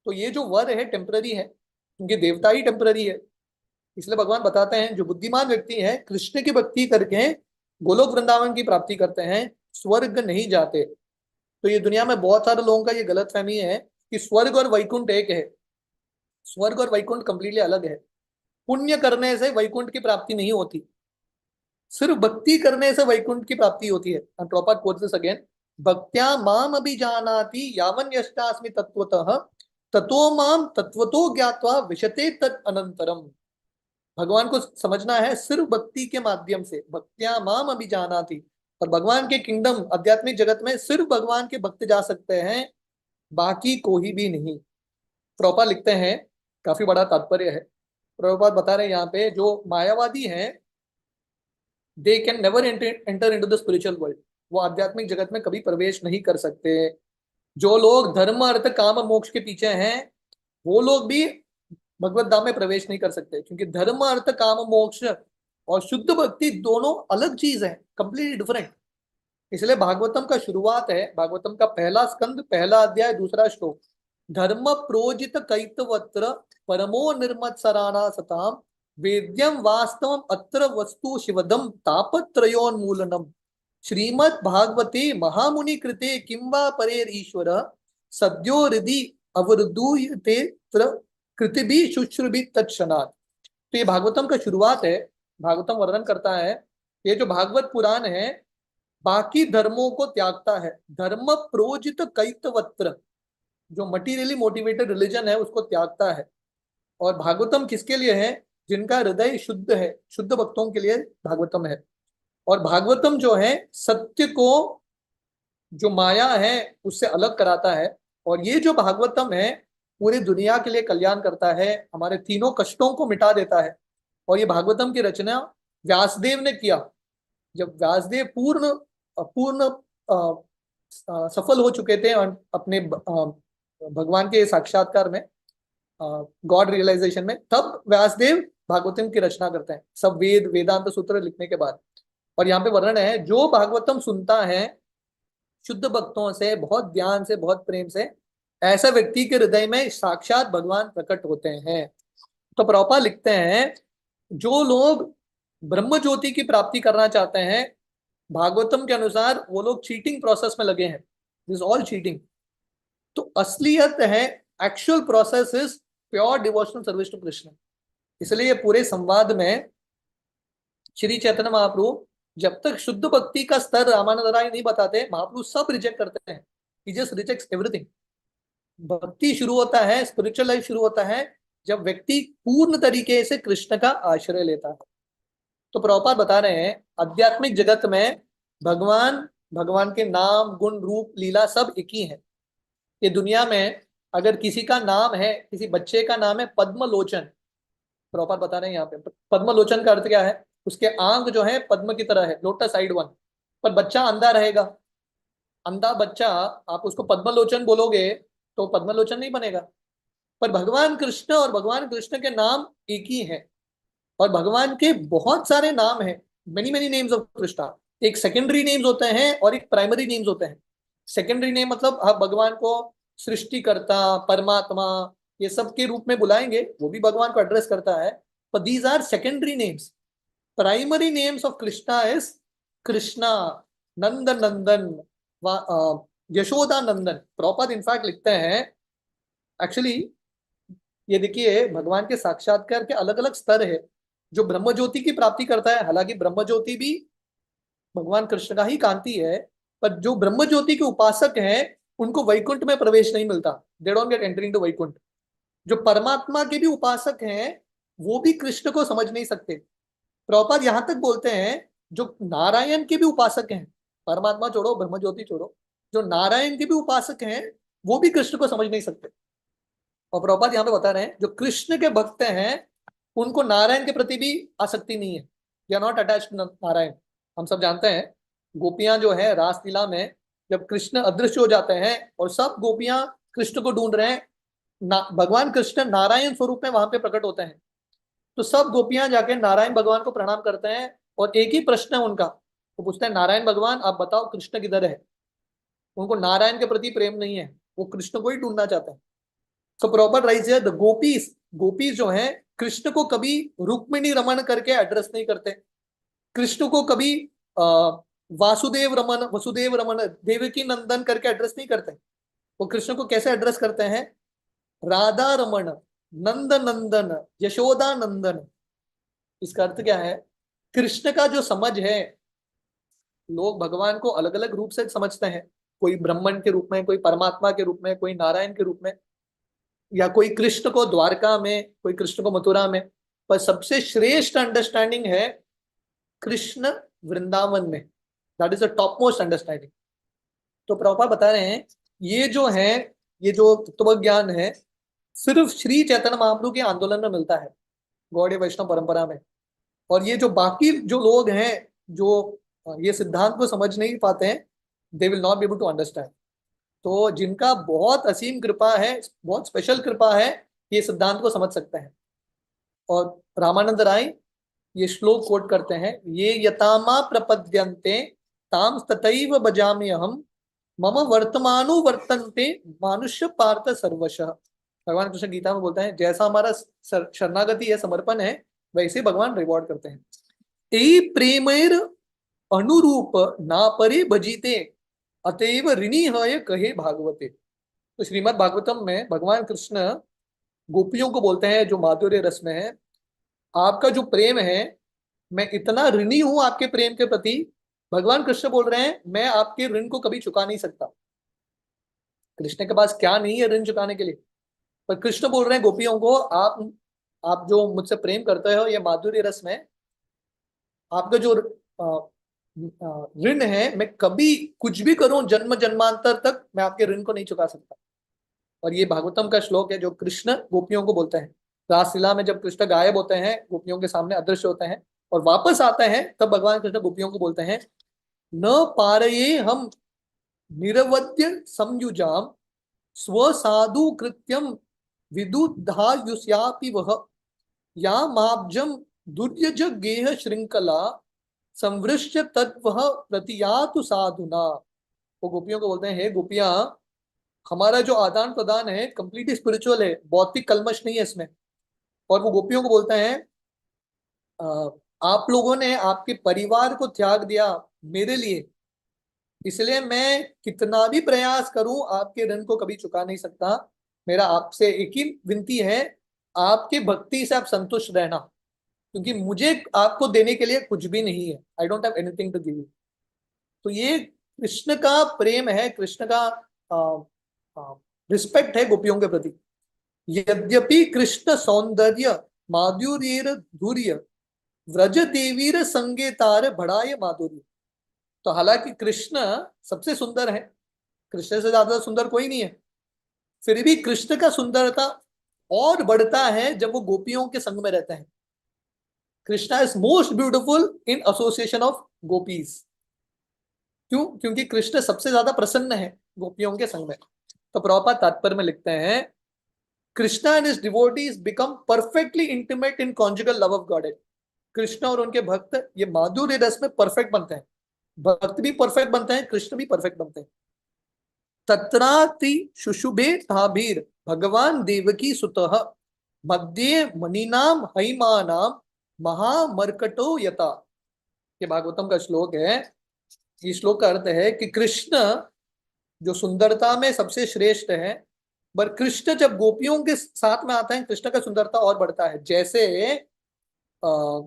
तो ये जो वर है टेम्पररी है, क्योंकि देवता ही टेम्पररी है। इसलिए भगवान बताते हैं जो बुद्धिमान व्यक्ति है कृष्ण की भक्ति करके गोलोक वृंदावन की प्राप्ति करते हैं, स्वर्ग नहीं जाते। तो ये दुनिया में बहुत सारे लोगों का ये गलत फहमी है कि स्वर्ग और वैकुंठ एक है। स्वर्ग और वैकुंठ कंप्लीटली अलग है। पुण्य करने से वैकुंठ की प्राप्ति नहीं होती, सिर्फ भक्ति करने से वैकुंठ की प्राप्ति होती है। प्रॉपर कोट दिस अगेन, भक्त्या माम अभिजानाति यावन् यष्टास्मि तत्वतः ततो माम तत्वतो ज्ञात्वा विशते तत् अनंतरम। भगवान को समझना है सिर्फ भक्ति के माध्यम से। भक्त्या माम अभिजानाति, और भगवान के किंगडम आध्यात्मिक जगत में सिर्फ भगवान के भक्त जा सकते हैं, बाकी कोई भी नहीं। प्रभुपाद लिखते हैं, काफी बड़ा तात्पर्य है। प्रभुपाद बता रहे हैं यहाँ पे जो मायावादी हैं, they can never enter into the spiritual world. वो आध्यात्मिक जगत में कभी प्रवेश नहीं कर सकते। जो लोग धर्म अर्थ काम मोक्ष के पीछे हैं, वो लोग भी भगवत धाम में प्रवेश नहीं कर सकते, क्योंकि धर्म अर्थ काम मोक्ष और शुद्ध भक्ति दोनों अलग चीज है, कंप्लीटली डिफरेंट। इसलिए भागवतम का शुरुआत है, भागवतम का पहला स्कंद, पहला अध्याय, दूसरा श्लोक, धर्म प्रोजित कैतवत्र परमो निर्मत्सराणा सताम वेद्यम वास्तवम अत्र वस्तु शिवदम तापत्रयोन्मूलनम श्रीमद् भागवते महामुनि कृते किं वा परेर ईश्वर सद्यो हृदि अवरुद्धूयते कृतिभि शुश्रुभि तत्क्षणात्। तो ये भागवतम का शुरुआत है। भागवतम वर्णन करता है, ये जो भागवत पुराण है बाकी धर्मों को त्यागता है। धर्म प्रोजित कैतवत्र, जो मटीरियली मोटिवेटेड रिलीजन है उसको त्यागता है। और भागवतम किसके लिए है? जिनका हृदय शुद्ध है, शुद्ध भक्तों के लिए भागवतम है। और भागवतम जो है सत्य को जो माया है उससे अलग कराता है। और ये जो भागवतम है पूरी दुनिया के लिए कल्याण करता है, हमारे तीनों कष्टों को मिटा देता है। और ये भागवतम की रचना व्यासदेव ने किया। जब व्यासदेव पूर्ण पूर्ण सफल हो चुके थे अपने भगवान के साक्षात्कार में, गॉड रियलाइजेशन में, तब व्यासदेव भागवतम की रचना करते हैं, सब वेद वेदांत सूत्र लिखने के बाद। और यहाँ पे वर्णन है, जो भागवतम सुनता है शुद्ध भक्तों से, बहुत ध्यान से, बहुत प्रेम से, ऐसा व्यक्ति के हृदय में साक्षात भगवान प्रकट होते हैं। तो प्रभुपाद लिखते हैं, जो लोग ब्रह्म ज्योति की प्राप्ति करना चाहते हैं, भागवतम के अनुसार वो लोग चीटिंग प्रोसेस में लगे हैं। This all cheating. तो असलियत है, actual process is pure devotional service to Krishna. इसलिए पूरे संवाद में श्री चैतन्य महाप्रभु जब तक शुद्ध भक्ति का स्तर रामानंद राय नहीं बताते, महाप्रभु सब रिजेक्ट करते हैं। ही जस्ट रिजेक्ट्स एवरीथिंग। भक्ति शुरू होता है, स्पिरिचुअल लाइफ शुरू होता है जब व्यक्ति पूर्ण तरीके से कृष्ण का आश्रय लेता है। तो प्रभुपाद बता रहे हैं, आध्यात्मिक जगत में भगवान, भगवान के नाम, गुण, रूप, लीला सब एक ही है। ये दुनिया में अगर किसी का नाम है, किसी बच्चे का नाम है पद्मलोचन, प्रभुपाद बता रहे हैं यहाँ पे पद्मलोचन का अर्थ क्या है? उसके आंख जो है पद्म की तरह है, लोटस साइड वन, पर बच्चा अंधा रहेगा। अंधा बच्चा, आप उसको पद्मलोचन बोलोगे तो पद्मलोचन नहीं बनेगा। पर भगवान कृष्ण और भगवान कृष्ण के नाम एक ही है। और भगवान के बहुत सारे नाम हैं, many many names of Krishna. एक सेकेंडरी नेम्स होते हैं और एक प्राइमरी नेम्स होते हैं। सेकेंडरी नेम मतलब आप भगवान को सृष्टिकर्ता, परमात्मा, ये सब के रूप में बुलाएंगे, वो भी भगवान को एड्रेस करता है, पर these are secondary names. Primary names of Krishna is Krishna, Nanda Nandan, Yashoda Nandan. प्रॉपर इनफैक्ट लिखते हैं, एक्चुअली ये देखिए भगवान के साक्षात्कार के अलग अलग स्तर है। जो ब्रह्म ज्योति की प्राप्ति करता है, हालांकि ब्रह्म ज्योति भी भगवान कृष्ण का ही कांति है, पर जो ब्रह्म ज्योति के उपासक हैं उनको वैकुंठ में प्रवेश नहीं मिलता। They don't get entering to Vaikuntha. जो परमात्मा के भी उपासक हैं वो भी कृष्ण को समझ नहीं सकते। प्रभुपाद यहां तक बोलते हैं जो नारायण के भी उपासक हैं, परमात्मा छोड़ो ब्रह्म ज्योति छोड़ो, जो नारायण के भी उपासक हैं वो भी कृष्ण को समझ नहीं सकते। और प्रभुपाद यहाँ पे बता रहे हैं जो कृष्ण के भक्त हैं उनको नारायण के प्रति भी आसक्ति नहीं है। They are not attached to Narayan. हम सब जानते हैं गोपियां जो है रासलीला में जब कृष्ण अदृश्य हो जाते हैं और सब गोपियां कृष्ण को ढूंढ रहे हैं, भगवान कृष्ण नारायण स्वरूप में वहां पे प्रकट होते हैं, तो सब गोपियां जाके नारायण भगवान को प्रणाम करते हैं और एक ही प्रश्न है उनका। वो पूछते हैं नारायण भगवान आप बताओ कृष्ण किधर है। उनको नारायण के प्रति प्रेम नहीं है, वो कृष्ण को ही ढूंढना चाहते हैं। सो प्रॉपर राइज है द गोपीज, गोपीज जो हैं कृष्ण को कभी रुक्मिणी रमन करके एड्रेस नहीं करते, कृष्ण को कभी वासुदेव रमन वसुदेव रमन देवकी नंदन करके एड्रेस नहीं करते। वो कृष्ण को कैसे एड्रेस करते हैं, राधा रमन, नंद नंदन, यशोदा नंदन। इसका अर्थ क्या है, कृष्ण का जो समझ है, लोग भगवान को अलग अलग रूप से समझते हैं, कोई ब्रह्मन के रूप में, कोई परमात्मा के रूप में, कोई नारायण के रूप में, या कोई कृष्ण को द्वारका में, कोई कृष्ण को मथुरा में, पर सबसे श्रेष्ठ अंडरस्टैंडिंग है कृष्ण वृंदावन में। That is the top most understanding. तो प्रभुपाद बता रहे हैं ये जो है, ये जो तत्व ज्ञान है सिर्फ श्री चैतन्य महाप्रभु के आंदोलन में मिलता है, गौड़ीय वैष्णव परंपरा में। और ये जो बाकी जो लोग हैं जो ये सिद्धांत को समझ नहीं पाते हैं, they will not be able to understand. तो जिनका बहुत असीम कृपा है, बहुत स्पेशल कृपा है, ये सिद्धांत को समझ सकते हैं। और रामानंद राय ये श्लोक कोट करते हैं, ये यतामा प्रपद्यन्ते ताम तथैव भजामि अहम मम वर्तमानो वर्तन्ते मानुष्य पार्थ सर्वशः। भगवान कृष्ण गीता में बोलते हैं जैसा हमारा शरणागति है, समर्पण है, वैसे भगवान रिवॉर्ड करते हैं। ए प्रेमेर अनुरूप ना परे भजीते अतएव ऋणी है कहे भागवते। तो श्रीमद् भागवतम में भगवान कृष्ण गोपियों को बोलते हैं जो माधुर्य रस में है, आपका जो प्रेम है, मैं इतना ऋणी हूं आपके प्रेम के प्रति। भगवान कृष्ण बोल रहे हैं मैं आपके ऋण को कभी चुका नहीं सकता। कृष्ण के पास क्या नहीं है ऋण चुकाने के लिए, पर कृष्ण बोल रहे हैं गोपियों को आप जो मुझसे प्रेम करते हो ये माधुर्य रस में, आपका जो ऋण है, मैं कभी कुछ भी करूं जन्म जन्मांतर तक मैं आपके ऋण को नहीं चुका सकता। और ये भागवतम का श्लोक है जो कृष्ण गोपियों को बोलते हैं। रासलीला में जब कृष्ण गायब होते हैं, गोपियों के सामने अदृश्य होते हैं और वापस आते हैं, तब भगवान कृष्ण गोपियों को बोलते हैं न पारये हम निरवध्य संयुजाम स्वसाधु कृत्यम विदुधायुष्यापि वह या माब्जम दुर्यज गेह श्रृंखला संवृश्य तत्व प्रतियातु साधुना। वो गोपियों को बोलते हैं हे गोपियां, हमारा जो आदान प्रदान है कंप्लीटली स्पिरिचुअल है, भौतिक कलमश नहीं है इसमें। और वो गोपियों को बोलते हैं आप लोगों ने आपके परिवार को त्याग दिया मेरे लिए, इसलिए मैं कितना भी प्रयास करूं आपके ऋण को कभी चुका नहीं सकता। मेरा आपसे एक ही विनती है, आपकी भक्ति से आप संतुष्ट रहना, क्योंकि मुझे आपको देने के लिए कुछ भी नहीं है। I don't have anything to give you. तो ये कृष्ण का प्रेम है, कृष्ण का रिस्पेक्ट है गोपियों के प्रति। यद्यपि कृष्ण सौंदर्य माधुर्य धुर्य व्रज देवीर संगेतार बढ़ाए माधुर्य। तो हालांकि कृष्ण सबसे सुंदर है, कृष्ण से ज्यादा सुंदर कोई नहीं है, फिर भी कृष्ण का सुंदरता और बढ़ता है जब वो गोपियों के संग में रहते हैं। Krishna is most beautiful in association of gopis. क्यों? क्योंकि कृष्ण सबसे ज्यादा प्रसन्न है गोपियों के संग में। तो प्रभुपाद तात्पर्य में लिखते हैं Krishna and his devotees become perfectly intimate in conjugal love of God. Krishna और उनके भक्त ये माधुर्य रस में परफेक्ट बनते हैं, भक्त भी परफेक्ट बनते हैं, कृष्ण भी परफेक्ट बनते हैं। तत्राति शुशुभे ताभीर भगवान देवकी सुतः मध्य मणिनाम हैमानाम महामर्कटो यता। ये भागवतम का श्लोक है। ये श्लोक का अर्थ है कि कृष्ण जो सुंदरता में सबसे श्रेष्ठ है, पर कृष्ण जब गोपियों के साथ में आता है, कृष्ण का सुंदरता और बढ़ता है। जैसे अ,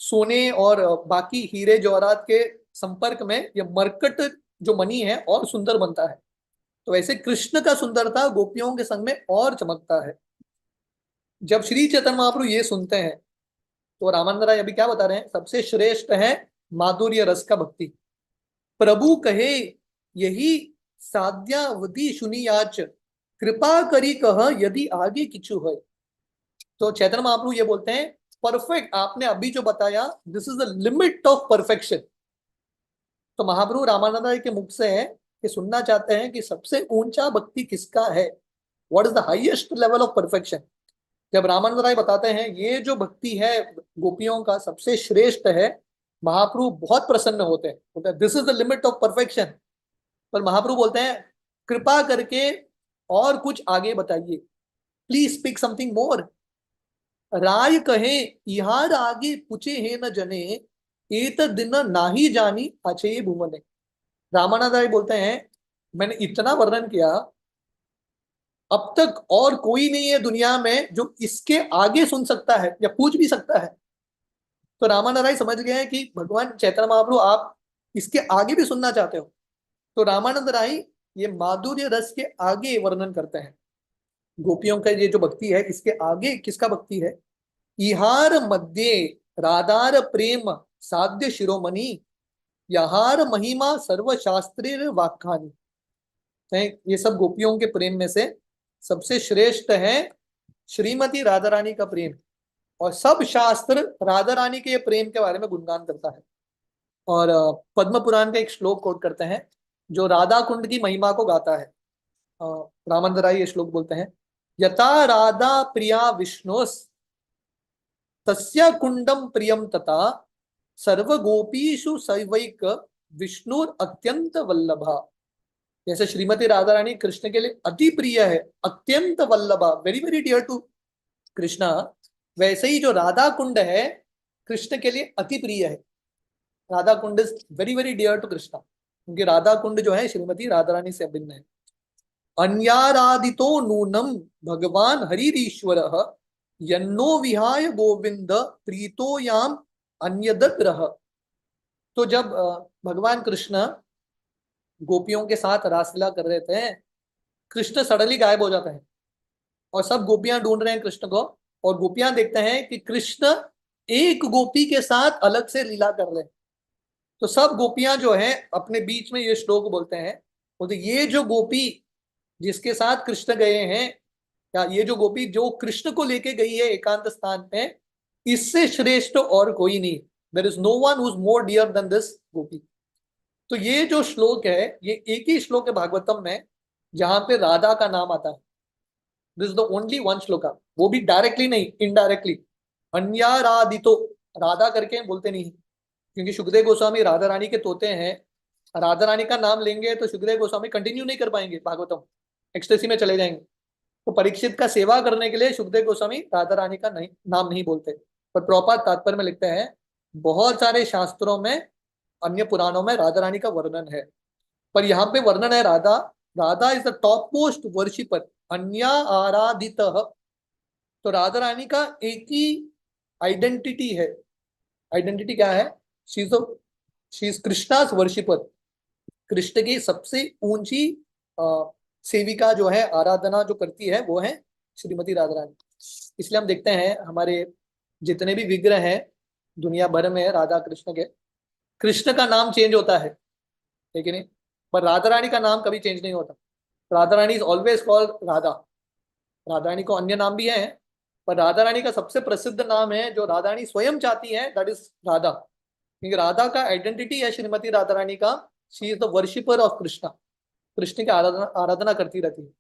सोने और बाकी हीरे जवाहरात के संपर्क में ये मरकट जो मणि है और सुंदर बनता है, तो ऐसे कृष्ण का सुंदरता गोपियों के संग में और चमकता है। जब श्री चैतन्य महाप्रभु ये सुनते हैं, तो रामानंद राय अभी क्या बता रहे हैं, सबसे श्रेष्ठ है माधुर्य रस का भक्ति। प्रभु कहे यही साध्यावधि सुनियाच, कृपा करी कह यदि आगे किछु है। तो चैतन्य महाप्रभु ये बोलते हैं, परफेक्ट आपने अभी जो बताया, this is the limit of perfection. तो महाप्रभु रामानंद राय के मुख से है कि सुनना चाहते हैं कि सबसे ऊंचा भक्ति किसका है, what is the highest level of perfection. जब रामानंद राय बताते हैं ये जो भक्ति है गोपियों का सबसे श्रेष्ठ है, महाप्रभु बहुत प्रसन्न होते हैं, बोलते हैं this is the limit of perfection. पर महाप्रभु बोलते हैं कृपा करके और कुछ आगे बताइए, प्लीज स्पीक समथिंग मोर। राय कहे इहार आगे पूछे है न जने, एत दिन नाही जानी अचेय भुवने। रामानंद राय बोलते हैं मैंने इतना वर्णन किया, अब तक और कोई नहीं है दुनिया में जो इसके आगे सुन सकता है या पूछ भी सकता है। तो रामानंद राय समझ गए हैं कि भगवान चैतन्य महाप्रभु आप इसके आगे भी सुनना चाहते हो। तो रामानंद राय ये माधुर्य रस के आगे वर्णन करते हैं, गोपियों का ये जो भक्ति है इसके आगे किसका भक्ति है। इहार मध्य राधार प्रेम साध्य शिरोमणि, यहार महिमा सर्वशास्त्रीय वाक्यानि। ये सब गोपियों के प्रेम में से सबसे श्रेष्ठ है श्रीमती राधा रानी का प्रेम, और सब शास्त्र राधा रानी के प्रेम के बारे में गुणगान करता है। और पद्म पुराण का एक श्लोक कोट करते हैं जो राधा कुंड की महिमा को गाता है। अ, रामानंद राय ये श्लोक बोलते हैं, यथा राधा प्रिया विष्णुस तस्य कुंडम प्रियम तथा सर्व गोपीषु सैवैक विष्णुर अत्यंत वल्लभा। जैसे श्रीमती राधा रानी कृष्ण के लिए अति प्रिय है, अत्यंत वल्लभा, very very dear to Krishna, वैसे ही जो राधा कुंड है कृष्ण के लिए अति प्रिय है। Radha Kund is very very dear to Krishna, क्योंकि राधा कुंड जो है श्रीमती राधा रानी से अभिन्न है। अन्याराधितो नूनम भगवान हरिरीश्वर यन्नो विहाय गोविंद प्रीतो याम अन्यदत रह। तो जब भगवान कृष्ण गोपियों के साथ रासलीला कर रहे थे, कृष्ण सडनली गायब हो जाते हैं और सब गोपियां ढूंढ रहे हैं कृष्ण को, और गोपियां देखते हैं कि कृष्ण एक गोपी के साथ अलग से लीला कर रहे हैं। तो सब गोपियां जो है अपने बीच में ये श्लोक बोलते हैं, बोलते ये जो गोपी जिसके साथ कृष्ण गए हैं, या ये जो गोपी जो कृष्ण को लेके गई है एकांत स्थान पे, इससे श्रेष्ठ और कोई नहीं, there is no one who is more dear than this gopi. तो ये जो श्लोक है ये एक ही श्लोक है भागवतम में जहां पे राधा का नाम आता है। This is the only one shloka, वो भी डायरेक्टली नहीं, इनडायरेक्टली। अन्याराधितो, राधा करके बोलते नहीं, क्योंकि सुखदेव गोस्वामी राधा रानी के तोते हैं, राधा रानी का नाम लेंगे तो सुखदेव गोस्वामी कंटिन्यू नहीं कर पाएंगे भागवतम, एक्सटेसी में चले जाएंगे। तो परीक्षित का सेवा करने के लिए सुखदेव गोस्वामी राधा रानी का नहीं नाम नहीं बोलते, पर प्रॉपर तात्पर्य में लिखते हैं बहुत सारे शास्त्रों में, अन्य पुराणों में राधा रानी का वर्णन है, पर यहाँ पे वर्णन है Radha. Radha is the topmost worshipper, अन्या आराधित। तो राधा रानी का एक ही आइडेंटिटी है। आइडेंटिटी क्या है, she is Krishna's worshipper. Krishna की सबसे ऊंची सेविका जो है, आराधना जो करती है, वो है श्रीमती राधा रानी। इसलिए हम देखते हैं हमारे जितने भी विग्रह हैं दुनिया भर में राधा कृष्ण के, कृष्ण का नाम चेंज होता है, लेकिन नहीं, पर राधा रानी का नाम कभी चेंज नहीं होता। Radha Rani is always called Radha. Radha Rani को अन्य नाम भी है, पर राधा रानी का सबसे प्रसिद्ध नाम है जो राधा रानी स्वयं चाहती है, दैट इज राधा, क्योंकि राधा का आइडेंटिटी है श्रीमती राधा रानी का, she is the worshipper of Krishna, Krishna की आराधना आराधना करती रहती है।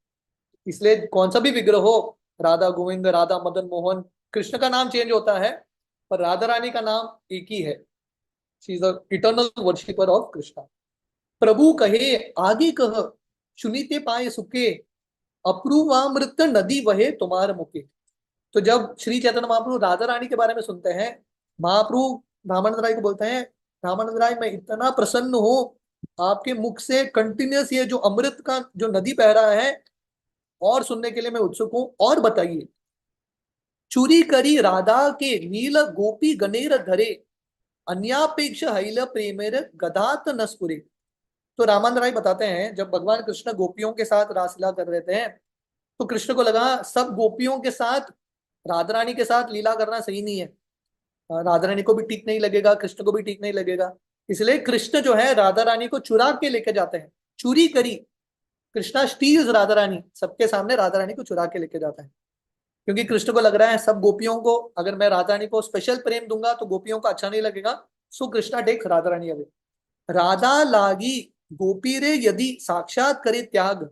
इसलिए कौन सा भी विग्रह हो, राधा गोविंद, राधा मदन मोहन, कृष्ण का नाम चेंज होता है पर राधा रानी का नाम एक ही है, she is the eternal worshipper of Krishna. प्रभु कहे आगे कह सुनीते पाए सुखे, अप्रूवामृत नदी वहे तुम्हार मुखे। तो जब श्री चैतन्य महाप्रभु राधा रानी के बारे में सुनते हैं, महाप्रभु रामानंद राय को बोलते हैं, रामानंद राय मैं इतना प्रसन्न हूं आपके मुख से कंटिन्यूस ये जो अमृत का जो नदी बह रहा है, और सुनने के लिए मैं उत्सुक हूं, और बताइए। चुरी करी राधा के नील गोपी गणेर धरे, अन्यापेक्ष हैल प्रेमेर गदात नस्पुरे। तो रामानंद राय बताते हैं, जब भगवान कृष्ण गोपियों के साथ रासलीला कर रहे थे, तो कृष्ण को लगा सब गोपियों के साथ राधा रानी के साथ लीला करना सही नहीं है। राधा रानी को भी ठीक नहीं लगेगा, कृष्ण को भी ठीक नहीं लगेगा। इसलिए कृष्ण जो है राधा रानी को चुरा के लेके जाते हैं। चोरी करी, कृष्णा स्टील्स राधा रानी, सबके सामने राधा रानी को चुरा के लेके जाता है। क्योंकि कृष्ण को लग रहा है सब गोपियों को अगर मैं राधा रानी को स्पेशल प्रेम दूंगा तो गोपियों को अच्छा नहीं लगेगा। सो कृष्णा टेक राधा रानी अवे। राधा लागी गोपी रे यदि साक्षात करे त्याग,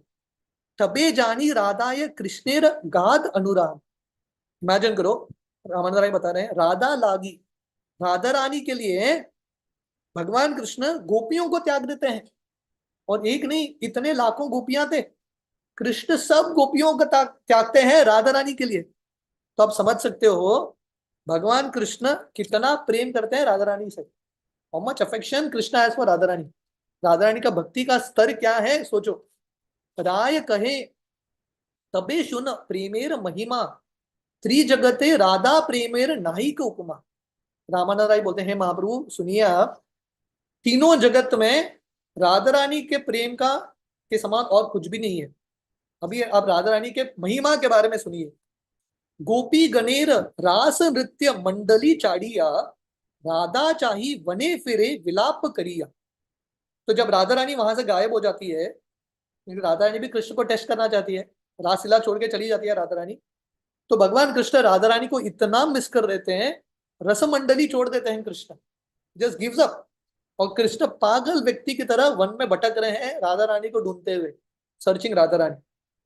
तबे जानी राधा ये कृष्णेर गाद अनुराग। इमेजिन करो, रामानंद राय बता रहे हैं, राधा लागी, राधा रानी के लिए भगवान कृष्ण गोपियों को त्याग देते हैं। और एक नहीं, इतने लाखों गोपियां थे, कृष्ण सब गोपियों को त्यागते हैं राधा रानी के लिए। तो आप समझ सकते हो भगवान कृष्ण कितना प्रेम करते हैं राधा रानी से। How much affection Krishna has for Radha Rani. Radha Rani का भक्ति का स्तर क्या है सोचो। राय कहे तबे सुन प्रेमेर महिमा, त्रिजगते राधा प्रेमेर नाहिक उपमा। रामानंद राय बोलते हैं महाप्रभु सुनिए आप, तीनों जगत में राधा रानी के प्रेम का के समान और कुछ भी नहीं है। अभी आप राधा रानी के महिमा के बारे में सुनिए। गोपी गणेर रास नृत्य मंडली चाड़िया, राधा चाही वने फिरे विलाप करिया। तो जब राधा रानी वहां से गायब हो जाती है, क्योंकि राधा रानी भी कृष्ण को टेस्ट करना चाहती है, रासलीला छोड़ के चली जाती है राधा रानी, तो भगवान कृष्ण राधा रानी को इतना मिस कर देते हैं, रस मंडली छोड़ देते हैं कृष्ण, जस्ट गिव्स अप। और कृष्ण पागल व्यक्ति की तरह वन में भटक रहे हैं राधा रानी को ढूंढते हुए, सर्चिंग राधा रानी।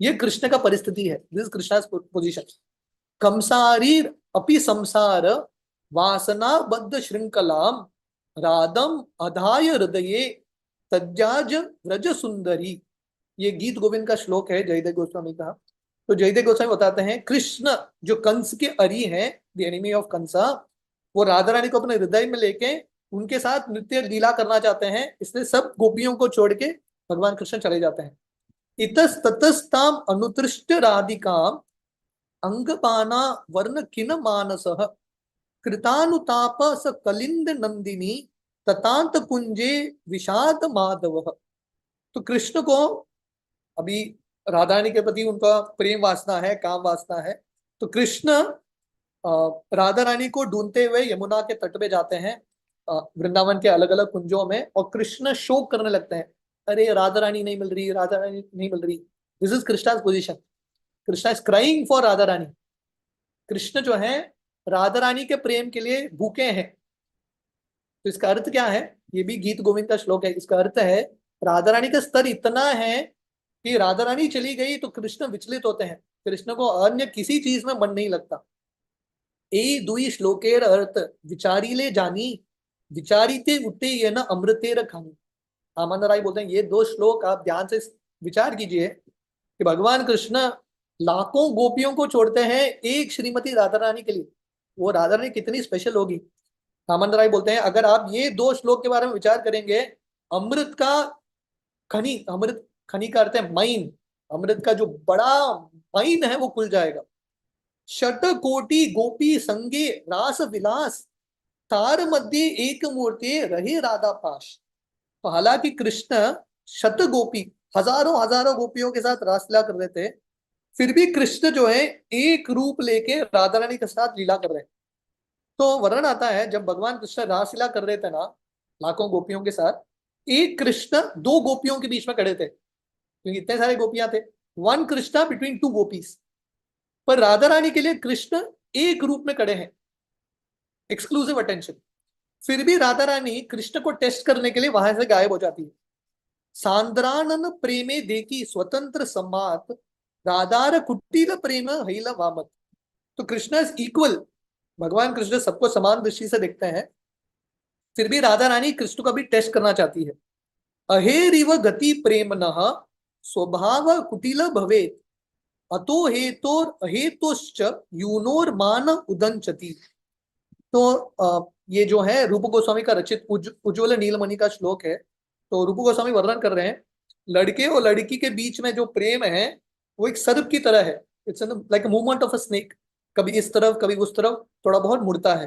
ये कृष्ण का परिस्थिति है, दिस कृष्ण पोजीशन। कंसारी अपि संसार वासना बद्ध श्रृंखलाम, राधम अधाय हृदये तज्जाज व्रज सुंदरी। ये गीत गोविंद का श्लोक है जयदेव गोस्वामी का। तो जयदेव गोस्वामी बताते हैं कृष्ण जो कंस के अरी हैं, द एनिमी ऑफ कंसा, वो राधा रानी को अपने हृदय में लेके उनके साथ नृत्य लीला करना चाहते हैं, इसलिए सब गोपियों को छोड़ के भगवान कृष्ण चले जाते हैं। इतस ततस्ताम अनुतृष्ट राधिकाम, अंगपाना वर्ण किन मानस, कृतानुताप स कलिंद नंदिनी, ततांत कुंजे विषाद माधव। तो कृष्ण को अभी राधा रानी के प्रति उनका प्रेम वासना है, काम वासना है। तो कृष्ण राधा रानी को ढूंढते हुए यमुना के तट पे जाते हैं, वृंदावन के अलग अलग कुंजों में, और कृष्ण शोक करने लगते हैं, अरे राधा रानी नहीं मिल रही, राधा रानी नहीं मिल रही। This is Krishna's position. Krishna is crying for Radha Rani. Krishna जो है राधा रानी के प्रेम के लिए भूखे हैं। तो इसका अर्थ क्या है, ये भी गीत गोविंद का श्लोक है। इसका अर्थ है राधा रानी का स्तर इतना है कि राधा रानी चली गई तो कृष्ण विचलित होते हैं, कृष्ण को अन्य किसी चीज में मन नहीं लगता। ए दुई श्लोकेर अर्थ विचारीले जानी, विचारिते उते ये न अमृतेर खानी। आनंद राय बोलते हैं ये दो श्लोक आप ध्यान से विचार कीजिए कि भगवान कृष्ण लाखों गोपियों को छोड़ते हैं एक श्रीमती राधा रानी के लिए। वो राधा रानी कितनी स्पेशल होगी। आनंद राय बोलते हैं अगर आप ये दो श्लोक के बारे में विचार करेंगे, अमृत का खनी, अमृत खनी का अर्थ है माइन, अमृत का जो बड़ा माइन है वो खुल जाएगा। शत कोटि गोपी संगे रास विलास, तार मध्य एक मूर्ति रहे राधा पाश। तो हालांकि कृष्ण शत गोपी, हजारों हजारों गोपियों के साथ रासलीला कर रहे थे, फिर भी कृष्ण जो है एक रूप लेके राधा रानी के साथ लीला कर रहे हैं। तो वर्णन आता है जब भगवान कृष्ण रासलीला कर रहे थे ना लाखों गोपियों के साथ, एक कृष्ण दो गोपियों के बीच में खड़े थे, क्योंकि इतने सारे गोपियां थे। One Krishna between two gopis. पर राधा रानी के लिए कृष्ण एक रूप में खड़े हैं, एक्सक्लूसिव अटेंशन। फिर भी राधा रानी कृष्ण को टेस्ट करने के लिए वहां से गायब हो जाती है। सांद्रानन प्रेमे देखी स्वतंत्र सम्मात, राधार कुटिल प्रेम हैल वामत। तो कृष्ण इज इक्वल, भगवान कृष्ण सबको समान दृष्टि से देखते हैं। फिर भी राधा रानी कृष्ण को भी टेस्ट करना चाहती है। अहेरिव गति प्रेम न स्वभाव कुटिल भवेत, अतो हेतोर अहेतुश्च यूनोर मान उदंचति। तो ये जो है रूप गोस्वामी का रचित उज्ज्वल नीलमणि का श्लोक है। तो रूप गोस्वामी वर्णन कर रहे हैं, लड़के और लड़की के बीच में जो प्रेम है वो एक सर्प की तरह है। It's like movement of a snake, कभी इस तरफ कभी उस तरफ, थोड़ा बहुत मुड़ता है।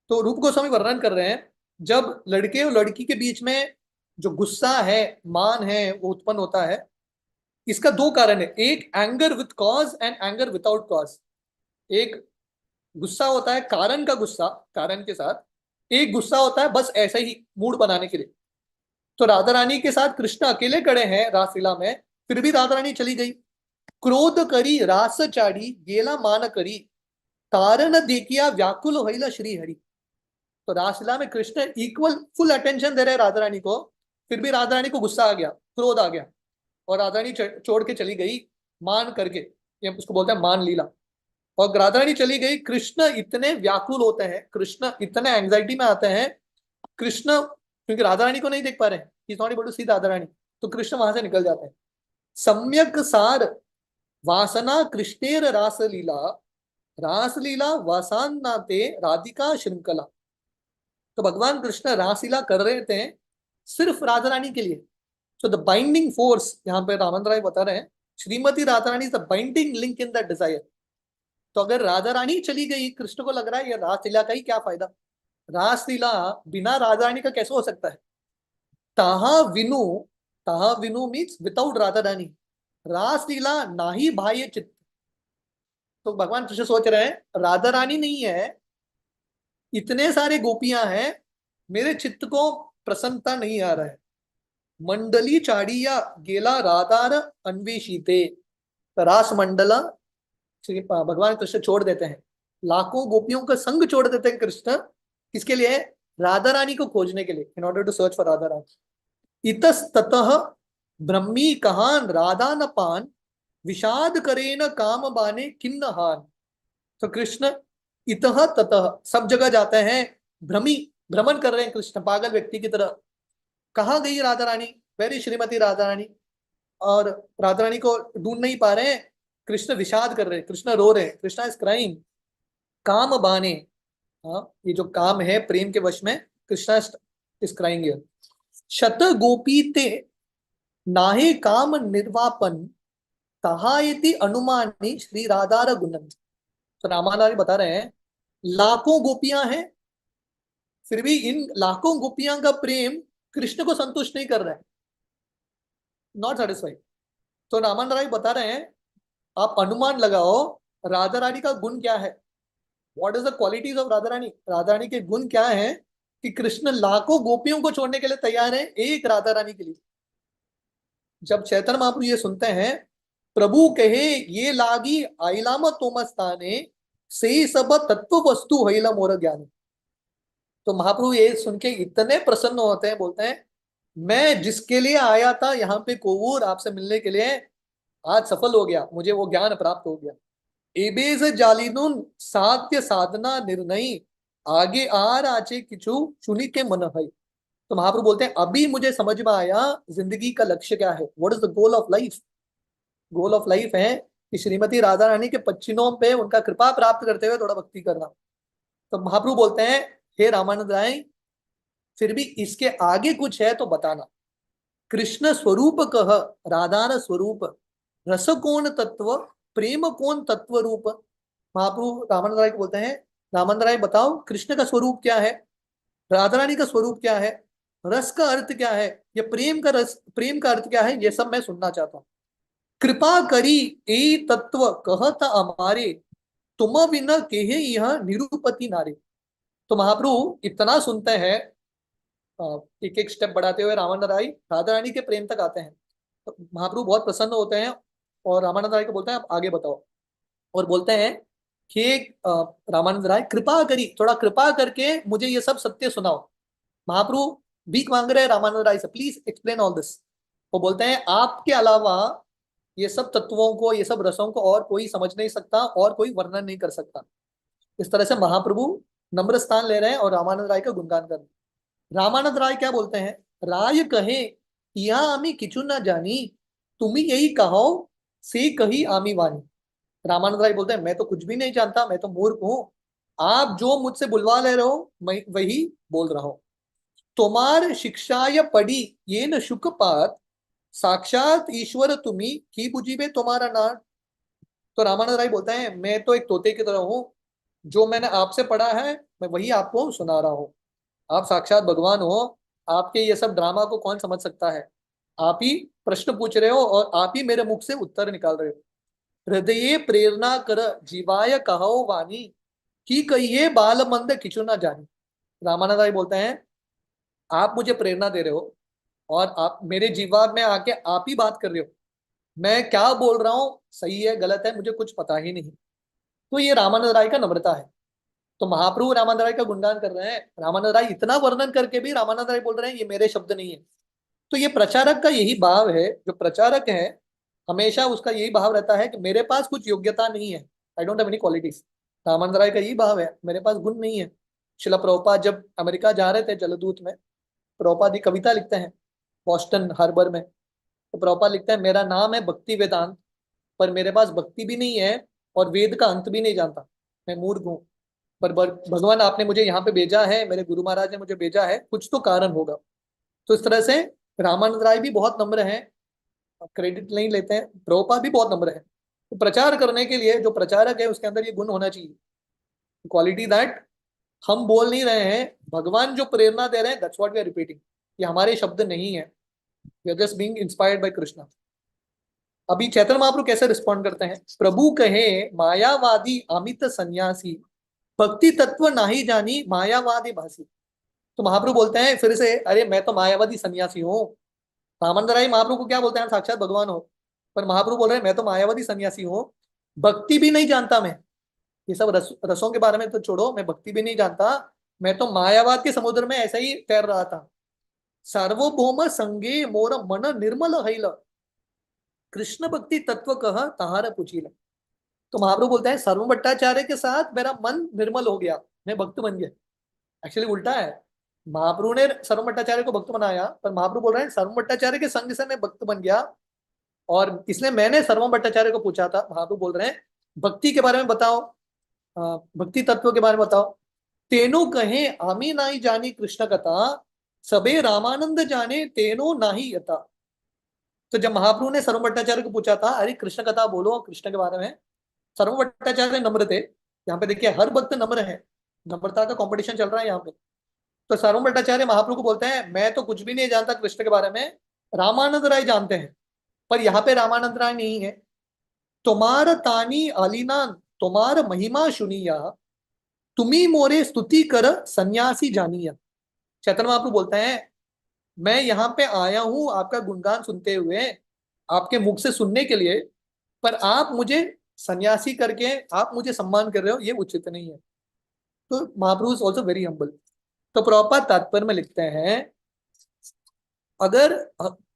तो रूप गोस्वामी वर्णन कर रहे हैं, जब लड़के और लड़की के बीच में जो गुस्सा है, मान है, वो उत्पन्न होता है, इसका दो कारण है। एक anger with cause and anger without cause. एक गुस्सा होता है कारण का गुस्सा, कारण के साथ। एक गुस्सा होता है बस ऐसे ही मूड बनाने के लिए। तो राधा रानी के साथ कृष्ण अकेले खड़े हैं रासलीला में, फिर भी राधा रानी चली गई। क्रोध करी रास चाड़ी गेला मान करी, कारण देखिया व्याकुल होइला श्री हरि। तो रासलीला में कृष्ण इक्वल फुल अटेंशन दे रहे राधा रानी को, फिर भी राधा रानी को गुस्सा आ गया, क्रोध आ गया, और राधा रानी छोड़ के चली गई मान करके। ये उसको बोलते हैं मान लीला। और राधा रानी चली गई, कृष्ण इतने व्याकुल होते हैं, कृष्ण इतने एंजाइटी में आते हैं। कृष्ण क्योंकि राधा रानी को नहीं देख पा रहे हैं, इज नॉट एबल टू सी राधा रानी, तो कृष्ण वहां से निकल जाते हैं। सम्यक सार वासना कृष्णेर रास लीला, रास लीला वासान्नाते राधिका श्रृंखला। तो भगवान कृष्ण रासलीला कर रहे थे सिर्फ राधा रानी के लिए। सो द बाइंडिंग फोर्स, यहाँ पे रामन राय बता रहे हैं, Shrimati Radha Rani is the binding link in the desire. तो अगर राधा रानी चली गई, कृष्ण को लग रहा है ये रासलीला का ही क्या फायदा, रासलीला बिना राधा रानी का कैसे हो सकता है। ताहा विनु, ताहा विनु मीन्स विदाउट राधा रानी, रासलीला ना ही बाह्य चित्त। तो भगवान कृष्ण सोच रहे हैं राधा रानी नहीं है, इतने सारे गोपियां हैं, मेरे चित्त को प्रसन्नता नहीं आ रहा है। मंडली चाड़िया गेला राधार अन्वेषिते, रास मंडला भगवान कृष्ण छोड़ देते हैं, लाखों गोपियों का संग छोड़ देते हैं कृष्ण, किसके लिए, राधा रानी को खोजने के लिए, in order to search for Radha Rani. इतस्ततः ब्रह्मी कहान राधा न पान, विषाद करे न काम बाने किन्न हान। तो कृष्ण इतः ततः सब जगह जाते हैं, भ्रमी भ्रमण कर रहे हैं कृष्ण पागल व्यक्ति की तरह। कहाँ गई राधा रानी, वेरी श्रीमती राधा रानी, और राधा रानी को ढूंढ नहीं पा रहे हैं। कृष्ण विषाद कर रहे हैं, कृष्ण रो रहे हैं, कृष्ण इज क्राइंग। काम बाने, हाँ ये जो काम है प्रेम के वश में, कृष्ण इज क्राइंग। शत गोपी ते नाहे काम निर्वापन, कहायति अनुमानी श्री राधार गुणन। तो रामालाल बता रहे हैं लाखों गोपियां हैं, फिर भी इन लाखों गोपियां का प्रेम कृष्ण को संतुष्ट नहीं कर रहा है, नॉट सेटिस्फाइड। तो रामान राय बता रहे हैं आप अनुमान लगाओ राधा रानी का गुण क्या है, what is the qualities of Radha Rani, Radha Rani के गुण क्या है कि कृष्ण लाखों गोपियों को छोड़ने के लिए तैयार है एक राधा रानी के लिए। जब चैतन्य महाप्रभु ये सुनते हैं, प्रभु कहे ये लागी आइलाम तोमस्ताने, से सब तत्व वस्तु हईला मोर ज्ञान। तो महाप्रभु ये सुन के इतने प्रसन्न होते हैं, बोलते हैं मैं जिसके लिए आया था यहाँ पे कोवूर आपसे मिलने के लिए, आज सफल हो गया, मुझे वो ज्ञान प्राप्त हो गया। एबेज जालिनुन साध्य साधना निर्णय, आगे आर आचे किचु चुनी के मन है। तो महाप्रभु बोलते हैं अभी मुझे समझ में आया जिंदगी का लक्ष्य क्या है, what is the goal of life. Goal of life है कि श्रीमती राधा रानी के पच्चीनों पे उनका कृपा प्राप्त करते हुए थोड़ा भक्ति करना। तो महाप्रभु बोलते हैं हे रामानंद राय, फिर भी इसके आगे कुछ है तो बताना। कृष्ण स्वरूप कह राधार स्वरूप, रस कौन तत्व प्रेम कौन तत्व रूप। महाप्रभु रामानंद राय को बोलते हैं रामानंद राय बताओ कृष्ण का स्वरूप क्या है, राधा रानी का स्वरूप क्या है, रस का अर्थ क्या है, या प्रेम का रस, प्रेम का अर्थ क्या है, ये सब मैं सुनना चाहता हूँ। कृपा करी ए तत्व कहत हमारे, तुम बिना केहे यह निरूपति नारे। तो महाप्रभु इतना सुनते हैं, एक एक स्टेप बढ़ाते हुए रामानंद राय राधा रानी के प्रेम तक आते हैं। तो महाप्रभु बहुत प्रसन्न होते हैं और रामानंद राय को बोलते हैं आप आगे बताओ। और बोलते हैं कि रामानंद राय कृपा करी, थोड़ा कृपा करके मुझे ये सब सत्य सुनाओ। महाप्रभु भीख मांग रहे हैं रामानंद राय से, प्लीज एक्सप्लेन ऑल दिस। वो बोलते हैं आपके अलावा ये सब तत्वों को, ये सब रसों को और कोई समझ नहीं सकता और कोई वर्णन नहीं कर सकता। इस तरह से महाप्रभु नम्र स्थान ले रहे हैं और रामानंद राय का गुणगान कर रहे हैं। रामानंद राय क्या बोलते हैं, राय कहे यह आमी किचु ना जानी, तुम्ही यही कहो से कही आमी वानी। रामानंद राय बोलते हैं मैं तो कुछ भी नहीं जानता, मैं तो मूर्ख हूं, आप जो मुझसे बुलवा ले रहे हो मैं वही बोल रहा हूं। तुम्हार शिक्षा या पढ़ी ये न शुक पात साक्षात ईश्वर तुम्ही की बुझीबे तुम्हारा नाम। तो रामानंद राय बोलते हैं मैं तो एक तोते की तरह हूँ, जो मैंने आपसे पढ़ा है मैं वही आपको सुना रहा हूँ। आप साक्षात भगवान हो, आपके ये सब ड्रामा को कौन समझ सकता है। आप ही प्रश्न पूछ रहे हो और आप ही मेरे मुख से उत्तर निकाल रहे हो। हृदय प्रेरणा कर जीवाय कहो वाणी की कहिए बाल मंद किचु ना जानी। रामानंद राय बोलते हैं आप मुझे प्रेरणा दे रहे हो और आप मेरे जीवा में आके आप ही बात कर रहे हो। मैं क्या बोल रहा हूँ सही है गलत है मुझे कुछ पता ही नहीं। तो ये रामानंद राय का नम्रता है। तो महाप्रभु रामानंद राय का गुणगान कर रहे हैं, रामानंद राय इतना वर्णन करके भी रामानंद राय बोल रहे हैं ये मेरे शब्द नहीं है। तो ये प्रचारक का यही भाव है, जो प्रचारक है हमेशा उसका यही भाव रहता है कि मेरे पास कुछ योग्यता नहीं है, I don't have any qualities. Ramananda Ray का यही भाव है मेरे पास गुण नहीं है। शिला प्रभुपाद जब अमेरिका जा रहे थे जलदूत में, प्रभुपाद जी कविता लिखते हैं बॉस्टन हार्बर में। तो प्रभुपाद लिखते हैं मेरा नाम है भक्ति वेदांत, पर मेरे पास भक्ति भी नहीं है और वेद का अंत भी नहीं जानता, मैं मूर्ख हूँ। पर भगवान आपने मुझे यहाँ पे भेजा है, मेरे गुरु महाराज ने मुझे भेजा है, कुछ तो कारण होगा। तो इस तरह से रामानंद राय भी बहुत नम्र हैं, क्रेडिट नहीं लेते हैं। प्रभुपाद भी बहुत नम्र है। तो प्रचार करने के लिए जो प्रचारक है उसके अंदर ये गुण होना चाहिए, क्वालिटी दैट हम बोल नहीं रहे हैं, भगवान जो प्रेरणा दे रहे हैं that's what we are repeating. ये हमारे शब्द नहीं है, we are just being inspired by Krishna. अभी चैतन्य महाप्रभु कैसे रिस्पॉन्ड करते हैं, प्रभु कहे मायावादी अमित सन्यासी भक्ति तत्व नाही जानी मायावादी भासी। तो महाप्रभु बोलते हैं फिर से अरे मैं तो मायावादी सन्यासी हूँ। रामानंद राय महाप्रभु को क्या बोलते हैं साक्षात भगवान हो, पर महाप्रभु बोल रहे हैं मैं तो मायावादी सन्यासी हूँ, भक्ति भी नहीं जानता मैं। ये सब रसों के बारे में तो छोड़ो, मैं भक्ति भी नहीं जानता, मैं तो मायावाद के समुद्र में ऐसा ही तैर रहा था। सार्वभौम संगे मोर मन निर्मल हैल कृष्ण भक्ति तत्व कह तहार पुचील। तो महाप्रभु बोलते हैं सर्व भट्टाचार्य के साथ मेरा मन निर्मल हो गया, मैं भक्त बन गया। एक्चुअली उल्टा है, महाप्रभु ने सर्व भट्टाचार्य को भक्त बनाया, पर महाप्रभु बोल रहे हैं सर्व भट्टाचार्य के संग से मैं भक्त बन गया। और इसलिए मैंने सर्व भट्टाचार्य को पूछा था, महाप्रभु बोल रहे हैं भक्ति के बारे में बताओ, भक्ति तत्व के बारे में बताओ। तेनो कहे आमी नाई जानी कृष्ण कथा सबे रामानंद जाने तेनो नाही यथा। तो जब महाप्रभु ने सर्व भट्टाचार्य को पूछा था अरे कृष्ण कथा बोलो कृष्ण के बारे में, सर्व भट्टाचार्य नम्र थे। यहाँ पे देखिए हर भक्त नम्र है, नम्रता का कंपटीशन चल रहा है यहाँ पे। तो सर्व भट्टाचार्य महाप्रभु को बोलते हैं मैं तो कुछ भी नहीं जानता कृष्ण के बारे में, रामानंद राय जानते हैं। पर यहाँ पे रामानंद राय नहीं है। तुम्हार तानी अलीना तुम्हार महिमा सुनिया तुम्ही मोरे स्तुति कर सन्यासी जानिया। चैतन्य महाप्रभु बोलते हैं मैं यहाँ पे आया हूँ आपका गुणगान सुनते हुए, आपके मुख से सुनने के लिए, पर आप मुझे सन्यासी करके आप मुझे सम्मान कर रहे हो, ये उचित नहीं है। तो महाप्रभु इज ऑल्सो वेरी हम्बल। तो प्रभुपाद तात्पर्य में लिखते हैं अगर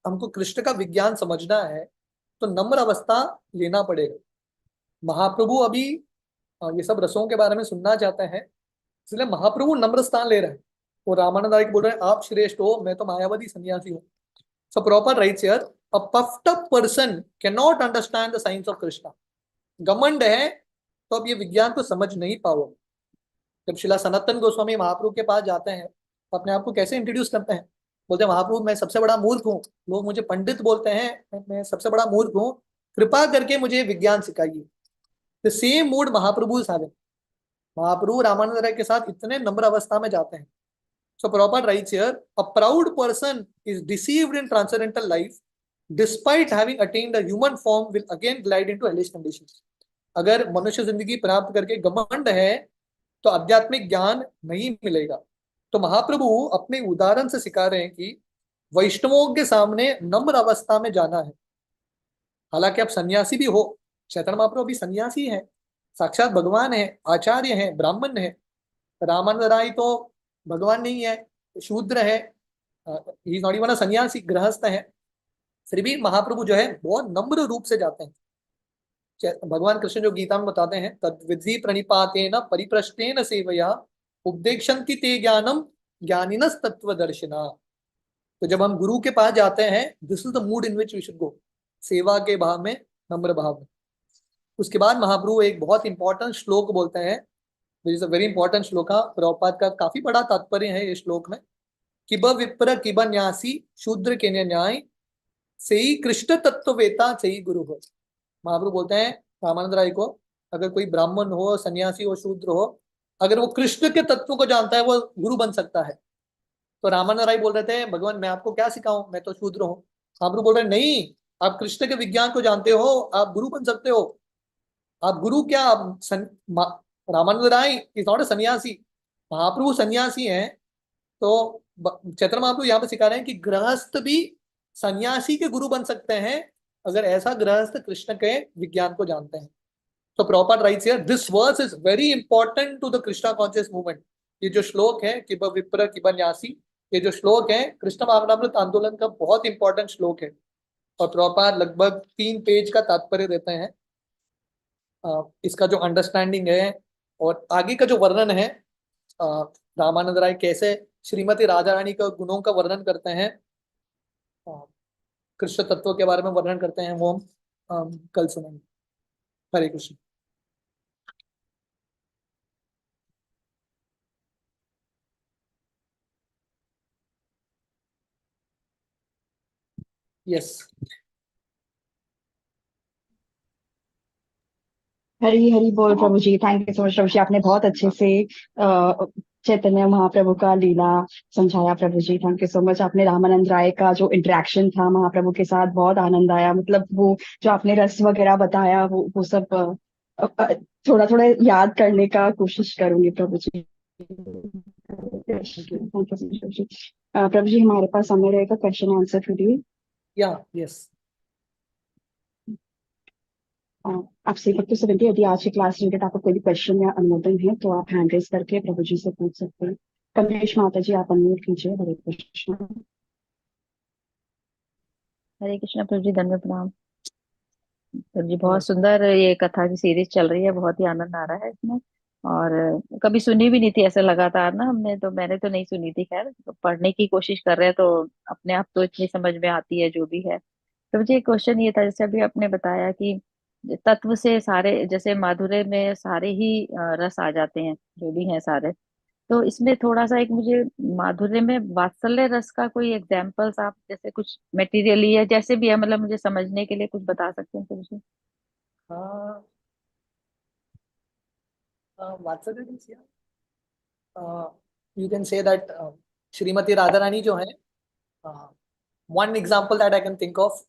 हमको कृष्ण का विज्ञान समझना है तो नम्र अवस्था लेना पड़ेगा। महाप्रभु अभी ये सब रसों के बारे में सुनना चाहते हैं, इसलिए महाप्रभु नम्र स्थान ले रहे हैं। वो रामानंद राय बोल रहे हैं आप श्रेष्ठ हो, मैं तो मायावादी सन्यासी हूँ। सो proper writes here a puffed up person can not understand the science of Krishna. घमंड है तो अब ये विज्ञान को समझ नहीं पाओ। जब शिला सनातन गोस्वामी महाप्रभु के पास जाते हैं तो अपने आप को कैसे इंट्रोड्यूस करते हैं, बोलते हैं महाप्रभु मैं सबसे बड़ा मूर्ख हूँ, लोग मुझे पंडित बोलते हैं, मैं सबसे बड़ा मूर्ख हूँ, कृपा करके मुझे विज्ञान सिखाइए। The same mood Mahaprabhu having. Mahaprabhu Ramananda Ray के साथ इतने नम्र अवस्था में जाते हैं। So proper writes here a proud person is deceived in transcendental life despite having attained a human form will again glide into hellish conditions. अगर मनुष्य जिंदगी प्राप्त करके घमंड है तो आध्यात्मिक ज्ञान नहीं मिलेगा। तो महाप्रभु अपने उदाहरण से सिखा रहे हैं कि वैष्णवों के सामने नम्र अवस्था में जाना है। हालांकि आप सन्यासी भी हो, चैतन्य महाप्रभु भी सन्यासी है, साक्षात भगवान है, आचार्य है, ब्राह्मण है। रामानंद राय तो भगवान नहीं है, शूद्र है, ही नॉट इवन सन्यासी, गृहस्थ है। फिर भी महाप्रभु जो है बहुत नम्र रूप से जाते हैं। भगवान कृष्ण जो गीता में बताते हैं तद्विधि प्रणिपातेन परिप्रश्नेन सेवया उपदेक्षन्ति ते ज्ञानम ज्ञानिनस तत्वदर्शिना। तो जब हम गुरु के पास जाते हैं this is the mood in which we should go, सेवा के भाव में, नम्र भाव में। उसके बाद महाप्रभु एक बहुत इंपॉर्टेंट श्लोक बोलते हैं, which is a very important श्लोक। प्रभुपाद का काफी बड़ा तात्पर्य है इस श्लोक में किब विप्र किब न्यासी शूद्र के न्याय से ही कृष्ण तत्ववेता से ही गुरु हो। महाप्रभु बोलते हैं रामानंद राय को, अगर कोई ब्राह्मण हो, सन्यासी हो, शूद्र हो, अगर वो कृष्ण के तत्व को जानता है वो गुरु बन सकता है। तो रामानंद राय बोल रहे थे भगवान मैं आपको क्या सिखाऊं, मैं तो शूद्र हूँ। महाप्रभु बोल रहे नहीं, आप कृष्ण के विज्ञान को जानते हो, आप गुरु बन सकते हो। आप गुरु क्या, आप रामानंद राय इज नॉट ए सन्यासी, महाप्रभु सन्यासी हैं। तो चैतन्य महाप्रभु यहाँ पे सिखा रहे हैं कि गृहस्थ भी सन्यासी के गुरु बन सकते हैं अगर ऐसा गृहस्थ कृष्ण के विज्ञान को जानते हैं। तो proper writes here this verse is very important to the Krishna conscious movement. ये जो श्लोक है कि विप्र कि न्यासी, ये जो श्लोक है कृष्ण भावनामृत आंदोलन का बहुत इंपॉर्टेंट श्लोक है। और प्रॉपर लगभग 3 पेज का तात्पर्य देते हैं। इसका जो अंडरस्टैंडिंग है और आगे का जो वर्णन है, अ, रामानंद राय कैसे श्रीमती राधा रानी का गुणों का वर्णन करते हैं, अ, कृष्ण तत्व के बारे में वर्णन करते हैं, वो हम कल सुनेंगे। हरे कृष्ण। यस। हरी हरी बोल प्रभु जी। थैंक यू सो मच प्रभु जी, आपने बहुत अच्छे से चैतन्य महाप्रभु का लीला समझाया प्रभु जी। Thank you so much. आपने रामानंद राय का जो इंटरेक्शन था महाप्रभु के साथ, बहुत आनंद आया। मतलब वो जो आपने रस वगैरह बताया, वो सब थोड़ा थोड़ा याद करने का कोशिश करूंगी प्रभु जी। Thank you. Thank you so much प्रभु जी। प्रभु जी, हमारे पास समय रहेगा क्वेश्चन आंसर के लिए। या यस। आपसे भक्तों से विनती है, यदि आज की क्लास रिलेटेड आपको कोई भी क्वेश्चन या अनुमोदन है तो आप हैंड रेज करके प्रभु जी से पूछ सकते हैं। कमलेश माता जी, आप अनम्यूट कीजिए। हरे कृष्ण। हरे कृष्णा प्रभु जी, धन्य प्रणाम प्रभु जी। बहुत सुंदर ये कथा की सीरीज चल रही है, बहुत ही आनंद आ रहा है इसमें। और कभी सुनी भी नहीं थी ऐसे लगातार ना हमने, तो मैंने तो नहीं सुनी थी। खैर तो पढ़ने की कोशिश कर रहे हैं तो अपने आप तो इतनी समझ में आती है जो भी है। तो मुझे एक क्वेश्चन ये था, जैसे अभी आपने बताया कि तत्व से सारे, जैसे माधुर्य में सारे ही रस आ जाते हैं जो भी हैं सारे। तो इसमें थोड़ा सा एक मुझे माधुर्य में वात्सल्य रस का कोई एग्जाम्पल्स आप जैसे कुछ मटेरियली या जैसे भी है, मतलब मुझे समझने के लिए कुछ बता सकते हैं तो मुझे। हाँ, वात्सल्य you can say that Shrimati Radha Rani जो है, one example that I can think of,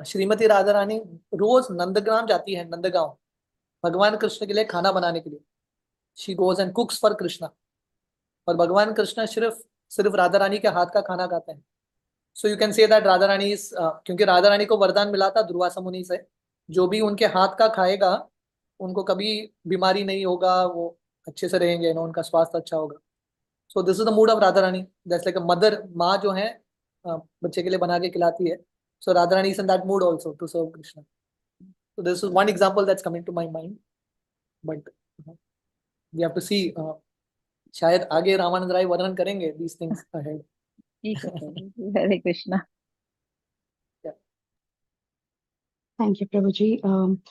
Shrimati Radha Rani रोज नंदग्राम जाती है, नंदगांव, भगवान कृष्ण के लिए खाना बनाने के लिए। She goes and कुक्स for Krishna. और भगवान कृष्ण सिर्फ सिर्फ राधा रानी के हाथ का खाना खाते हैं। So you can say that Radha Rani is, क्योंकि राधा रानी को वरदान मिला था दुर्वासा मुनि से, जो भी उनके हाथ का खाएगा उनको कभी बीमारी नहीं होगा, वो अच्छे से रहेंगे ना, उनका स्वास्थ्य अच्छा होगा। सो this is the mood off Radha Rani. That's like a mother, माँ जो है बच्चे के लिए बना के खिलाती है। So Radha Rani is in that mood also to serve Krishna. So this is one example that's coming to my mind. But we have to see, शायद आगे रामानंद राय वर्णन करेंगे दीज थिंग्स अहेड। ठीक है प्रभु जी, हरे कृष्णा। थैंक यू प्रभु जी।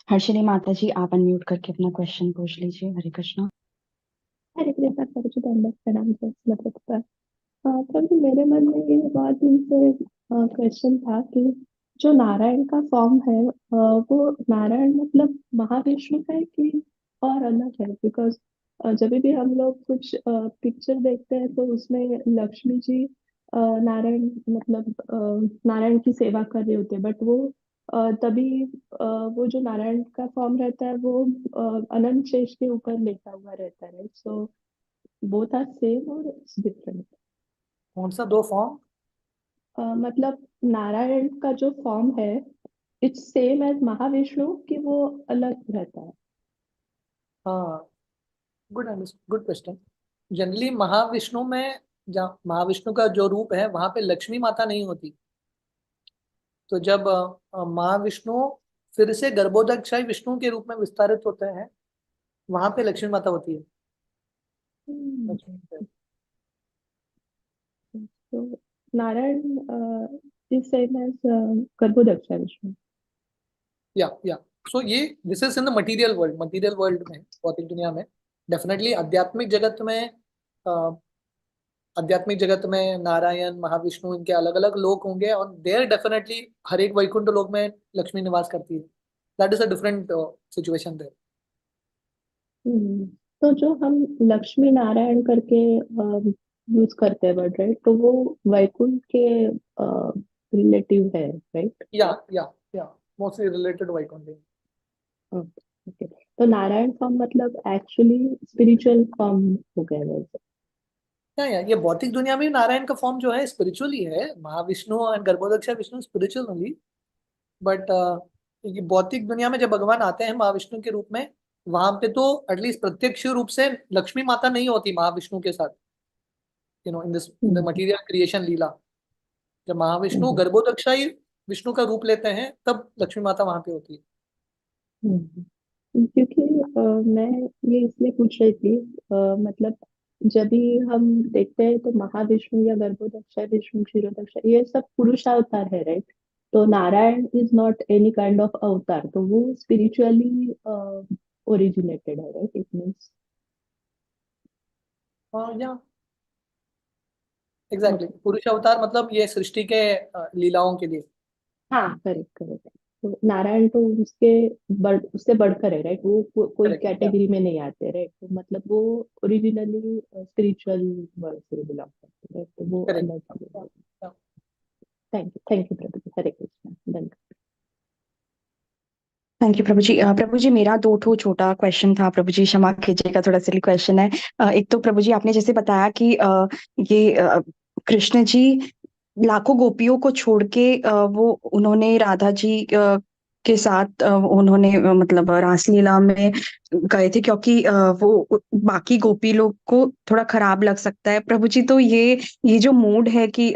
हर्षिनी माता जी, आप अनम्यूट करके अपना क्वेश्चन पूछ लीजिए। हरे कृष्ण। हरे कृष्णा प्रभु जी, दंडवत प्रणाम पर। प्रभु जी, मेरे मन में ये बहुत दिन से क्वेश्चन था कि जो नारायण का फॉर्म है, वो नारायण मतलब महाविष्णु है कि और अलग है? बिकॉज जब भी हम लोग कुछ पिक्चर देखते हैं तो उसमें लक्ष्मी जी नारायण मतलब नारायण की सेवा कर रहे होते हैं, बट वो तभी वो जो नारायण का फॉर्म रहता है वो अनंत शेष के ऊपर लेटा हुआ रहता है। सो बोथ आर सेम और इट्स डिफरेंट? कौन सा दो फॉर्म? मतलब नारायण का जो फॉर्म है, इट्स सेम एज महाविष्णु कि वो अलग रहता है? हाँ, good good question. Generally Mahavishnu में, जहाँ महाविष्णु का जो रूप है वहां पे लक्ष्मी माता नहीं होती। तो जब महाविष्णु फिर से गर्भोदकशाही विष्णु के रूप में विस्तारित होते हैं, वहां पे लक्ष्मी माता होती है। हम्म, लक्ष्मी। तो Narayan is same as Garbhodaksha Vishnu? या सो ये this is in the material world, material world में, भौतिक दुनिया में। डेफिनेटली आध्यात्मिक जगत में आध्यात्मिक जगत में नारायण महाविष्णु इनके अलग अलग लोक होंगे, और देयर डेफिनेटली हर एक वैकुंठ लोक में लक्ष्मी निवास करती है। That is a different situation there. तो जो हम लक्ष्मी नारायण करके यूज करते हैं वर्ड, राइट, तो वो वैकुंठ के रिलेटिव है, राइट? या मोस्टली रिलेटेड वैकुंठ। ओके, तो नारायण फॉर्म मतलब एक्चुअली स्पिरिचुअल फॉर्म हो गया वैसे? या ये भौतिक दुनिया में नारायण का फॉर्म जो है स्पिरिचुअली है, Mahavishnu and Garbhodaksha Vishnu spiritual only, but ये भौतिक दुनिया में जब भगवान आते हैं महाविष्णु के रूप में, वहां पे तो एटलीस्ट प्रत्यक्ष रूप से लक्ष्मी माता नहीं होती महाविष्णु के साथ, इन द मटीरियल क्रिएशन लीला। जब महाविष्णु गर्भोदक्षा ही विष्णु का रूप लेते हैं तब लक्ष्मी माता वहां पे होती है। क्योंकि मैं ये इसलिए पूछ रही थी, मतलब जब भी हम देखते हैं तो महाविष्णु या गर्भोदक्ष विष्णु क्षीरोदक्ष ये सब पुरुष अवतार है, राइट? तो Narayan is not any kind of अवतार, तो वो स्पिरिचुअली ओरिजिनेटेड है, राइट? इट मींस या एग्जैक्टली, पुरुष अवतार मतलब ये सृष्टि के लीलाओं के लिए। हाँ, करेक्ट करेक्ट। तो नारायण तो उससे बढ़कर है, राइट? वो कोई Correct, कैटेगरी में नहीं आते, राइट? तो मतलब वो ओरिजिनली स्पिरिचुअल वर्ल्ड से बिलोंग करते हैं, right? तो वो करेक्ट। अलग है। थैंक यू प्रभु जी, हरे कृष्णा, धन्यवाद। थैंक यू प्रभु जी। प्रभु जी मेरा दो छोटा क्वेश्चन था, प्रभु जी क्षमा कीजिएगा, थोड़ा सिली क्वेश्चन है। एक तो प्रभु जी आपने जैसे बताया कि ये कृष्ण जी लाखों गोपियों को छोड़ के वो उन्होंने राधा जी के साथ उन्होंने मतलब रासलीला में गए थे, क्योंकि वो बाकी गोपी लोग को थोड़ा खराब लग सकता है प्रभु जी। तो ये जो मूड है कि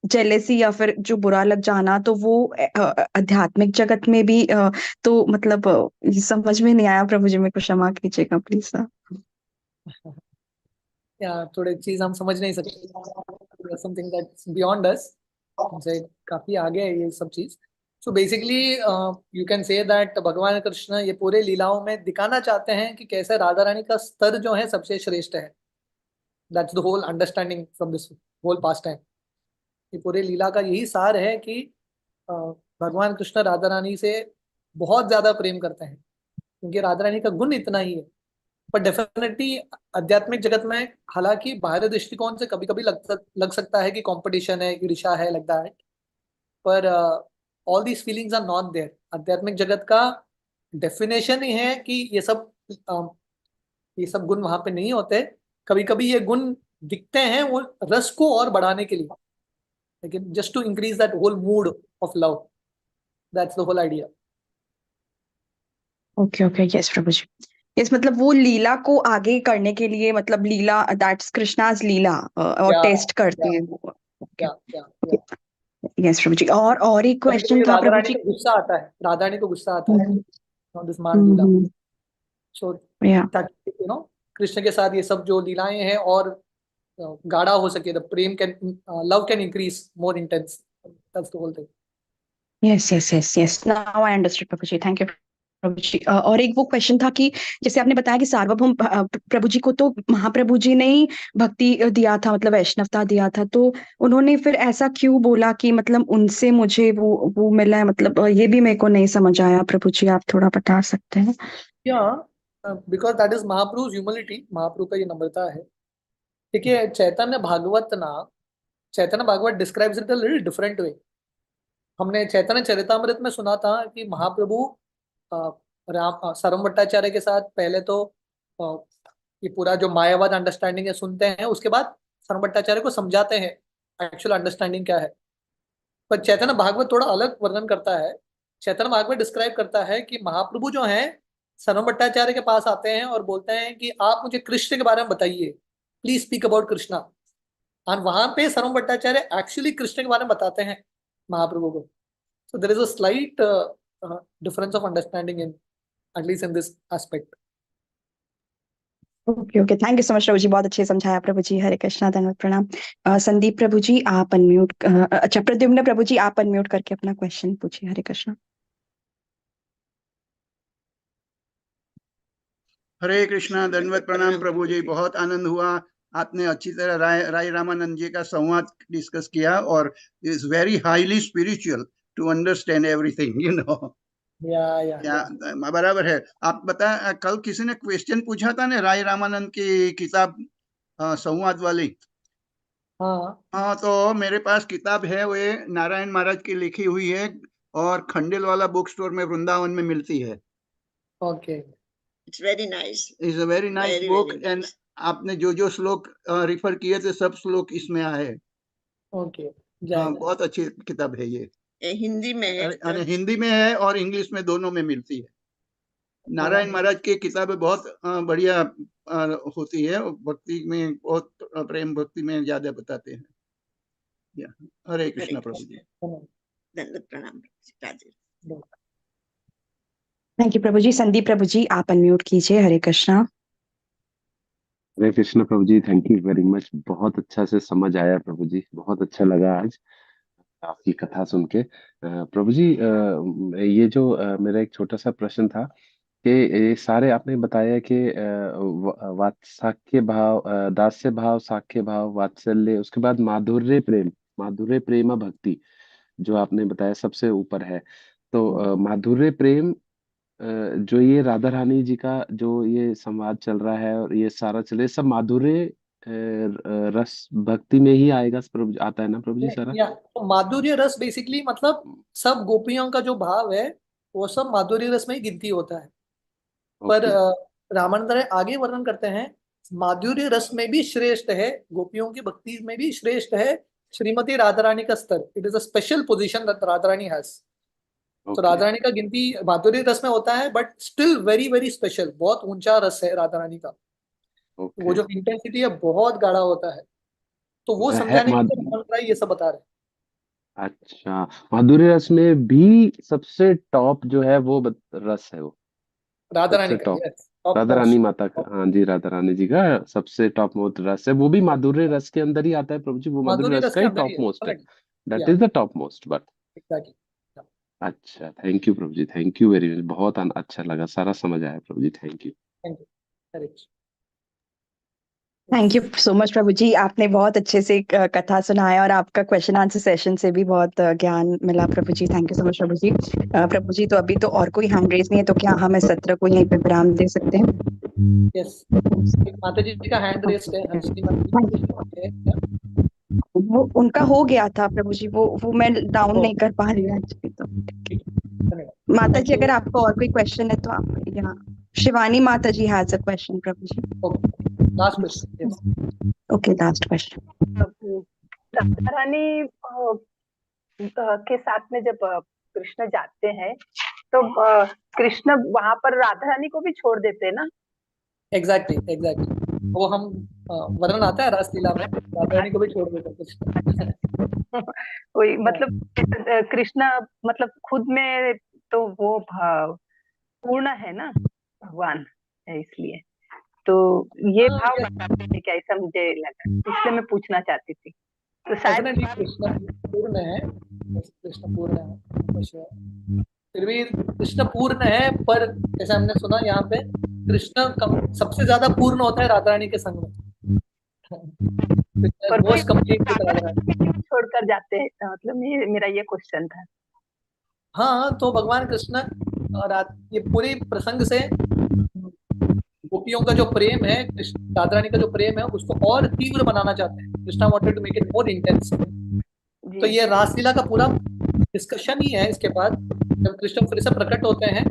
जेलेसी या फिर जो बुरा लग जाना, तो वो आध्यात्मिक जगत में भी तो मतलब ये समझ में नहीं आया प्रभु जी, मेरे को क्षमा कीजिएगा प्लीज। या थोड़े चीज हम समझ नहीं सकते, समथिंग दैट्स बियॉन्ड अस, हमसे काफी आगे है ये सब चीज। So basically you can say that भगवान कृष्ण ये पूरे लीलाओं में दिखाना चाहते हैं कि कैसे राधा रानी का स्तर जो है सबसे श्रेष्ठ है। That's the whole understanding from this whole pastime. ये पूरे लीला का यही सार है कि अ, भगवान कृष्ण राधा रानी से बहुत ज्यादा प्रेम करते हैं, क्योंकि राधा रानी का गुण इतना ही है। पर डेफिनेटली आध्यात्मिक जगत में, हालांकि बाहरी दृष्टिकोण से कभी कभी लग सकता है कि कंपटीशन है, ईर्ष्या है, लगता है, पर all these feelings are not there. आध्यात्मिक जगत का डेफिनेशन ही है कि ये सब गुण वहां पे नहीं होते। कभी कभी ये गुण दिखते हैं वो रस को और बढ़ाने के लिए, लेकिन just to increase that whole mood of love, that's the whole idea. Okay okay, yes Prabhu ji. Yes, मतलब वो लीला को आगे करने के लिए, मतलब लीला दैट्स कृष्णाज लीला और या टेस्ट करते या हैं वो। ओके या यस प्रभु जी। और एक कभी कभी क्वेश्चन था राधा प्रभु रानी जी। को गुस्सा आता है, राधा रानी को गुस्सा आता है हम्म, दिस मान लीला। हम्म, सो या ताकि कृष्ण के साथ ये सब जो लीलाएं हैं और गाढ़ा हो सके, the prem can love can increase more intense, that's the whole thing. Yes yes yes yes, now I understood प्रभु जी, थैंक यू प्रभु जी। और एक वो क्वेश्चन था कि जैसे आपने बताया कि सार्वभौम प्रभु जी को तो महाप्रभु जी ने ही भक्ति दिया था, मतलब वैष्णवता दिया था, तो उन्होंने फिर ऐसा क्यों बोला कि मतलब उनसे मुझे वो मिला है, मतलब ये भी मेरे को नहीं समझ आया प्रभु जी, आप थोड़ा बता सकते हैं? या because that is Mahaprabhu humility, Mahaprabhu का ये नम्रता है। देखिए Chaitanya Bhagavat describes it a little different way. हमने चैतन्य चरितामृत में सुना था कि महाप्रभु अ, सरम भट्टाचार्य के साथ पहले तो अ, ये पूरा जो मायावाद अंडरस्टैंडिंग है सुनते हैं, उसके बाद सरम भट्टाचार्य को समझाते हैं एक्चुअल अंडरस्टैंडिंग क्या है। पर चैतन्य भागवत थोड़ा अलग वर्णन करता है। चैतन्य भागवत डिस्क्राइब करता है कि महाप्रभु जो हैं सरम भट्टाचार्य के पास आते हैं और बोलते हैं कि आप मुझे कृष्ण के बारे में बताइए, प्लीज स्पीक अबाउट कृष्णा। और वहां पे सरम भट्टाचार्य एक्चुअली कृष्ण के बारे में बताते हैं महाप्रभु को। So there is a slight difference of understanding in, at least in this aspect. Okay okay, thank you so much प्रभु जी, बहुत अच्छे से समझाया प्रभु जी, हरे कृष्णा, धन्यवाद, प्रणाम। संदीप प्रभु जी आप अनम्यूट, अच्छा प्रद्युम्न प्रभु जी आप अनम्यूट करके अपना क्वेश्चन पूछिए, हरे कृष्णा। हरे कृष्णा, दंडवत प्रणाम प्रभु जी। बहुत आनंद हुआ आपने अच्छी तरह राय रामानंद जी का संवाद डिस्कस किया और is very highly spiritual to understand everything, you know. या बराबर है। आप बताएं, कल किसी ने क्वेश्चन पूछा था ना राय रामानंद की किताब संवाद वाली। हाँ हाँ, तो मेरे पास किताब है, वे नारायण महाराज की लिखी हुई है और खंडेलवाला बुक स्टोर में वृंदावन में मिलती है। Okay It's very nice. Is a very nice Very, book very and nice. आपने जो श्लोक रिफर किए थे सब श्लोक इसमें आए। ओके जय बहुत अच्छी किताब है ये। ये हिंदी में है अरे हिंदी में है और इंग्लिश में, दोनों में मिलती है। नारायण महाराज की किताबें बहुत बढ़िया होती है, भक्ति में बहुत प्रेम भक्ति में ज्यादा बताते हैं। हरे कृष्णा प्रभु जी। दंडवत प्रणाम प्रभु जी, राधे। थैंक यू प्रभु जी। संदीप प्रभु जी आप अनम्यूट कीजिए। हरे कृष्णा। हरे कृष्ण प्रभु जी, थैंक यू वेरी मच। बहुत अच्छा से समझ आया प्रभु जी, बहुत अच्छा लगा आज आपकी कथा सुन के। प्रभु जी, ये जो मेरा एक छोटा सा प्रश्न था कि ये सारे आपने बताया कि वात्साक्य भाव, दास्य भाव, साक्य भाव, वात्सल्य, उसके बाद माधुर्य प्रेम, माधुर्य प्रेम भक्ति जो आपने बताया सबसे ऊपर है। तो माधुर्य प्रेम, जो ये राधा रानी जी का जो ये संवाद चल रहा है और ये सारा चले, सब माधुर्य रस भक्ति में ही आएगा प्रभु, आता है ना प्रभु जी सारा? या तो माधुर्य रस बेसिकली मतलब सब गोपियों का जो भाव है वो सब माधुर्य रस में ही गिनती होता है। पर रामानंद राय आगे वर्णन करते हैं माधुर्य रस में भी श्रेष्ठ है, गोपियों की भक्ति में भी श्रेष्ठ है श्रीमती राधा रानी का स्तर। It is a special position that Radha Rani has. तो राधा रानी का गिनती माधुर्य रस में होता है, but still very very special, बहुत ऊंचा रस है राधा रानी का। वो जो इंटेंसिटी है बहुत गाढ़ा होता है। तो वो समझाने के लिए रामानंद राय ये सब बता रहे हैं। अच्छा, माधुर्य रस में भी सबसे टॉप जो है वो रस है, वो राधा रानी सबसे का, top yes, top Radha most। रानी माता का, हाँ जी, राधा रानी जी का सबसे टॉप मोस्ट रस है, वो भी माधुर्य रस के अंदर ही आता है प्रभु जी, वो माधुर्य माधुर्य रस रस का के ही अंदर ही टॉप है, मोस्ट है, correct, that yeah, is the topmost. But exactly, yeah, अच्छा, थैंक यू प्रभु जी, थैंक यू वेरी मच, बहुत अच्छा लगा, सारा समझ आया प्रभु जी, thank you. thank you, correct, thank you so much प्रभु जी। आपने बहुत अच्छे से कथा सुनाया और आपका क्वेश्चन आंसर सेशन से भी बहुत ज्ञान मिला प्रभु जी। थैंक यू सो मच प्रभु जी। प्रभु जी, तो अभी तो और कोई हैंड रेज नहीं है, तो क्या हम इस सत्र को यहीं पे विराम दे सकते हैं? yes, माता जी का हैंड रेस्ट है, हर्षिनी माता जी है, वो उनका हो गया था प्रभु जी, वो मैं डाउन नहीं कर पा रही हूँ एक्चुअली। तो धन्यवाद। माता जी, अगर आपको और कोई क्वेश्चन है तो आप यहाँ। शिवानी माता जी हैज अ क्वेश्चन प्रभु जी। Last question, yes, okay, last question. Radha Rani के साथ में जब कृष्ण जाते हैं तो कृष्ण वहां पर राधा रानी को भी छोड़ देते हैं ना? एग्जैक्टली वो हम वर्णन आता है रासलीला में, राधा रानी को भी छोड़ देते कुछ। कोई मतलब कृष्ण मतलब खुद में तो वो भाव पूर्ण है ना, भगवान है, इसलिए तो ये भाव बताते हैं क्या, ऐसा मुझे लगा, इसलिए मैं पूछना चाहती थी। तो शायद कृष्ण पूर्ण है, कृष्ण पूर्ण है, फिर भी कृष्ण पूर्ण है, पर जैसे हमने सुना यहाँ पे कृष्ण सबसे ज्यादा पूर्ण होता है राधा रानी के संग में। पर मोस्ट कंप्लीट राधा रानी छोड़कर जाते हैं, मतलब मेरा ये क्वेश्चन था। हाँ, तो भगवान कृष्ण ये पूरी प्रसंग से गोपियों का जो प्रेम है, राधा रानी का जो प्रेम है, उसको और तीव्र बनाना चाहते हैं। Krishna wanted to make it more intense. तो ये रासलीला का पूरा डिस्कशन ही है। इसके बाद जब कृष्ण फिर से प्रकट होते हैं,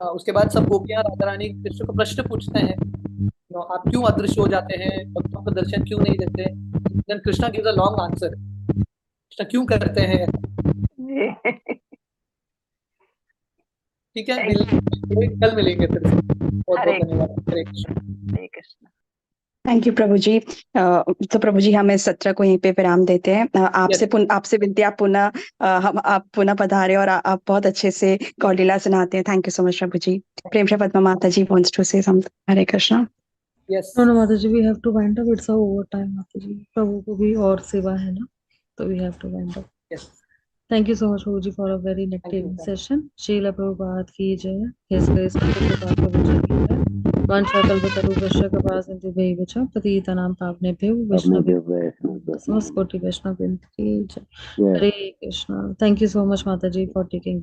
उसके बाद सब गोपियां राधा रानी कृष्ण को प्रश्न पूछते हैं, आप क्यों अदृश्य हो जाते हैं, भक्तों को दर्शन क्यों नहीं देते? Then Krishna gives a long answer, Krishna क्यों करते हैं। ठीक है, कल मिलेंगे फिर से। बहुत बहुत धन्यवाद। हरे कृष्ण। थैंक यू प्रभु जी। तो प्रभु जी, हम इस सत्र को यहीं पे विराम देते हैं। आपसे विनती, आप पुनः पधारे और आप बहुत अच्छे से गौलीला सुनाते हैं। थैंक यू सो मच प्रभु जी। प्रेम से पद्मा माता जी wants to say something. Hare Krishna. Yes. No, माता जी, we have to wind up. It's our overtime, माता जी। प्रभु को भी और सेवा है ना, तो we have to wind up. Yes. Thank you so much Prabhu ji for a very nectarine session. Srila Prabhupada की जय। His Grace प्रभुपाद प्रभु जी की जय। वाञ्छाकल्पतरुभ्यश्च कृपासिन्धुभ्यैव च पतितानां पावनेभ्यो वैष्णवेभ्यो समस्त कोटि वैष्णव Hare Krishna. Thank you so much, Mataji, for taking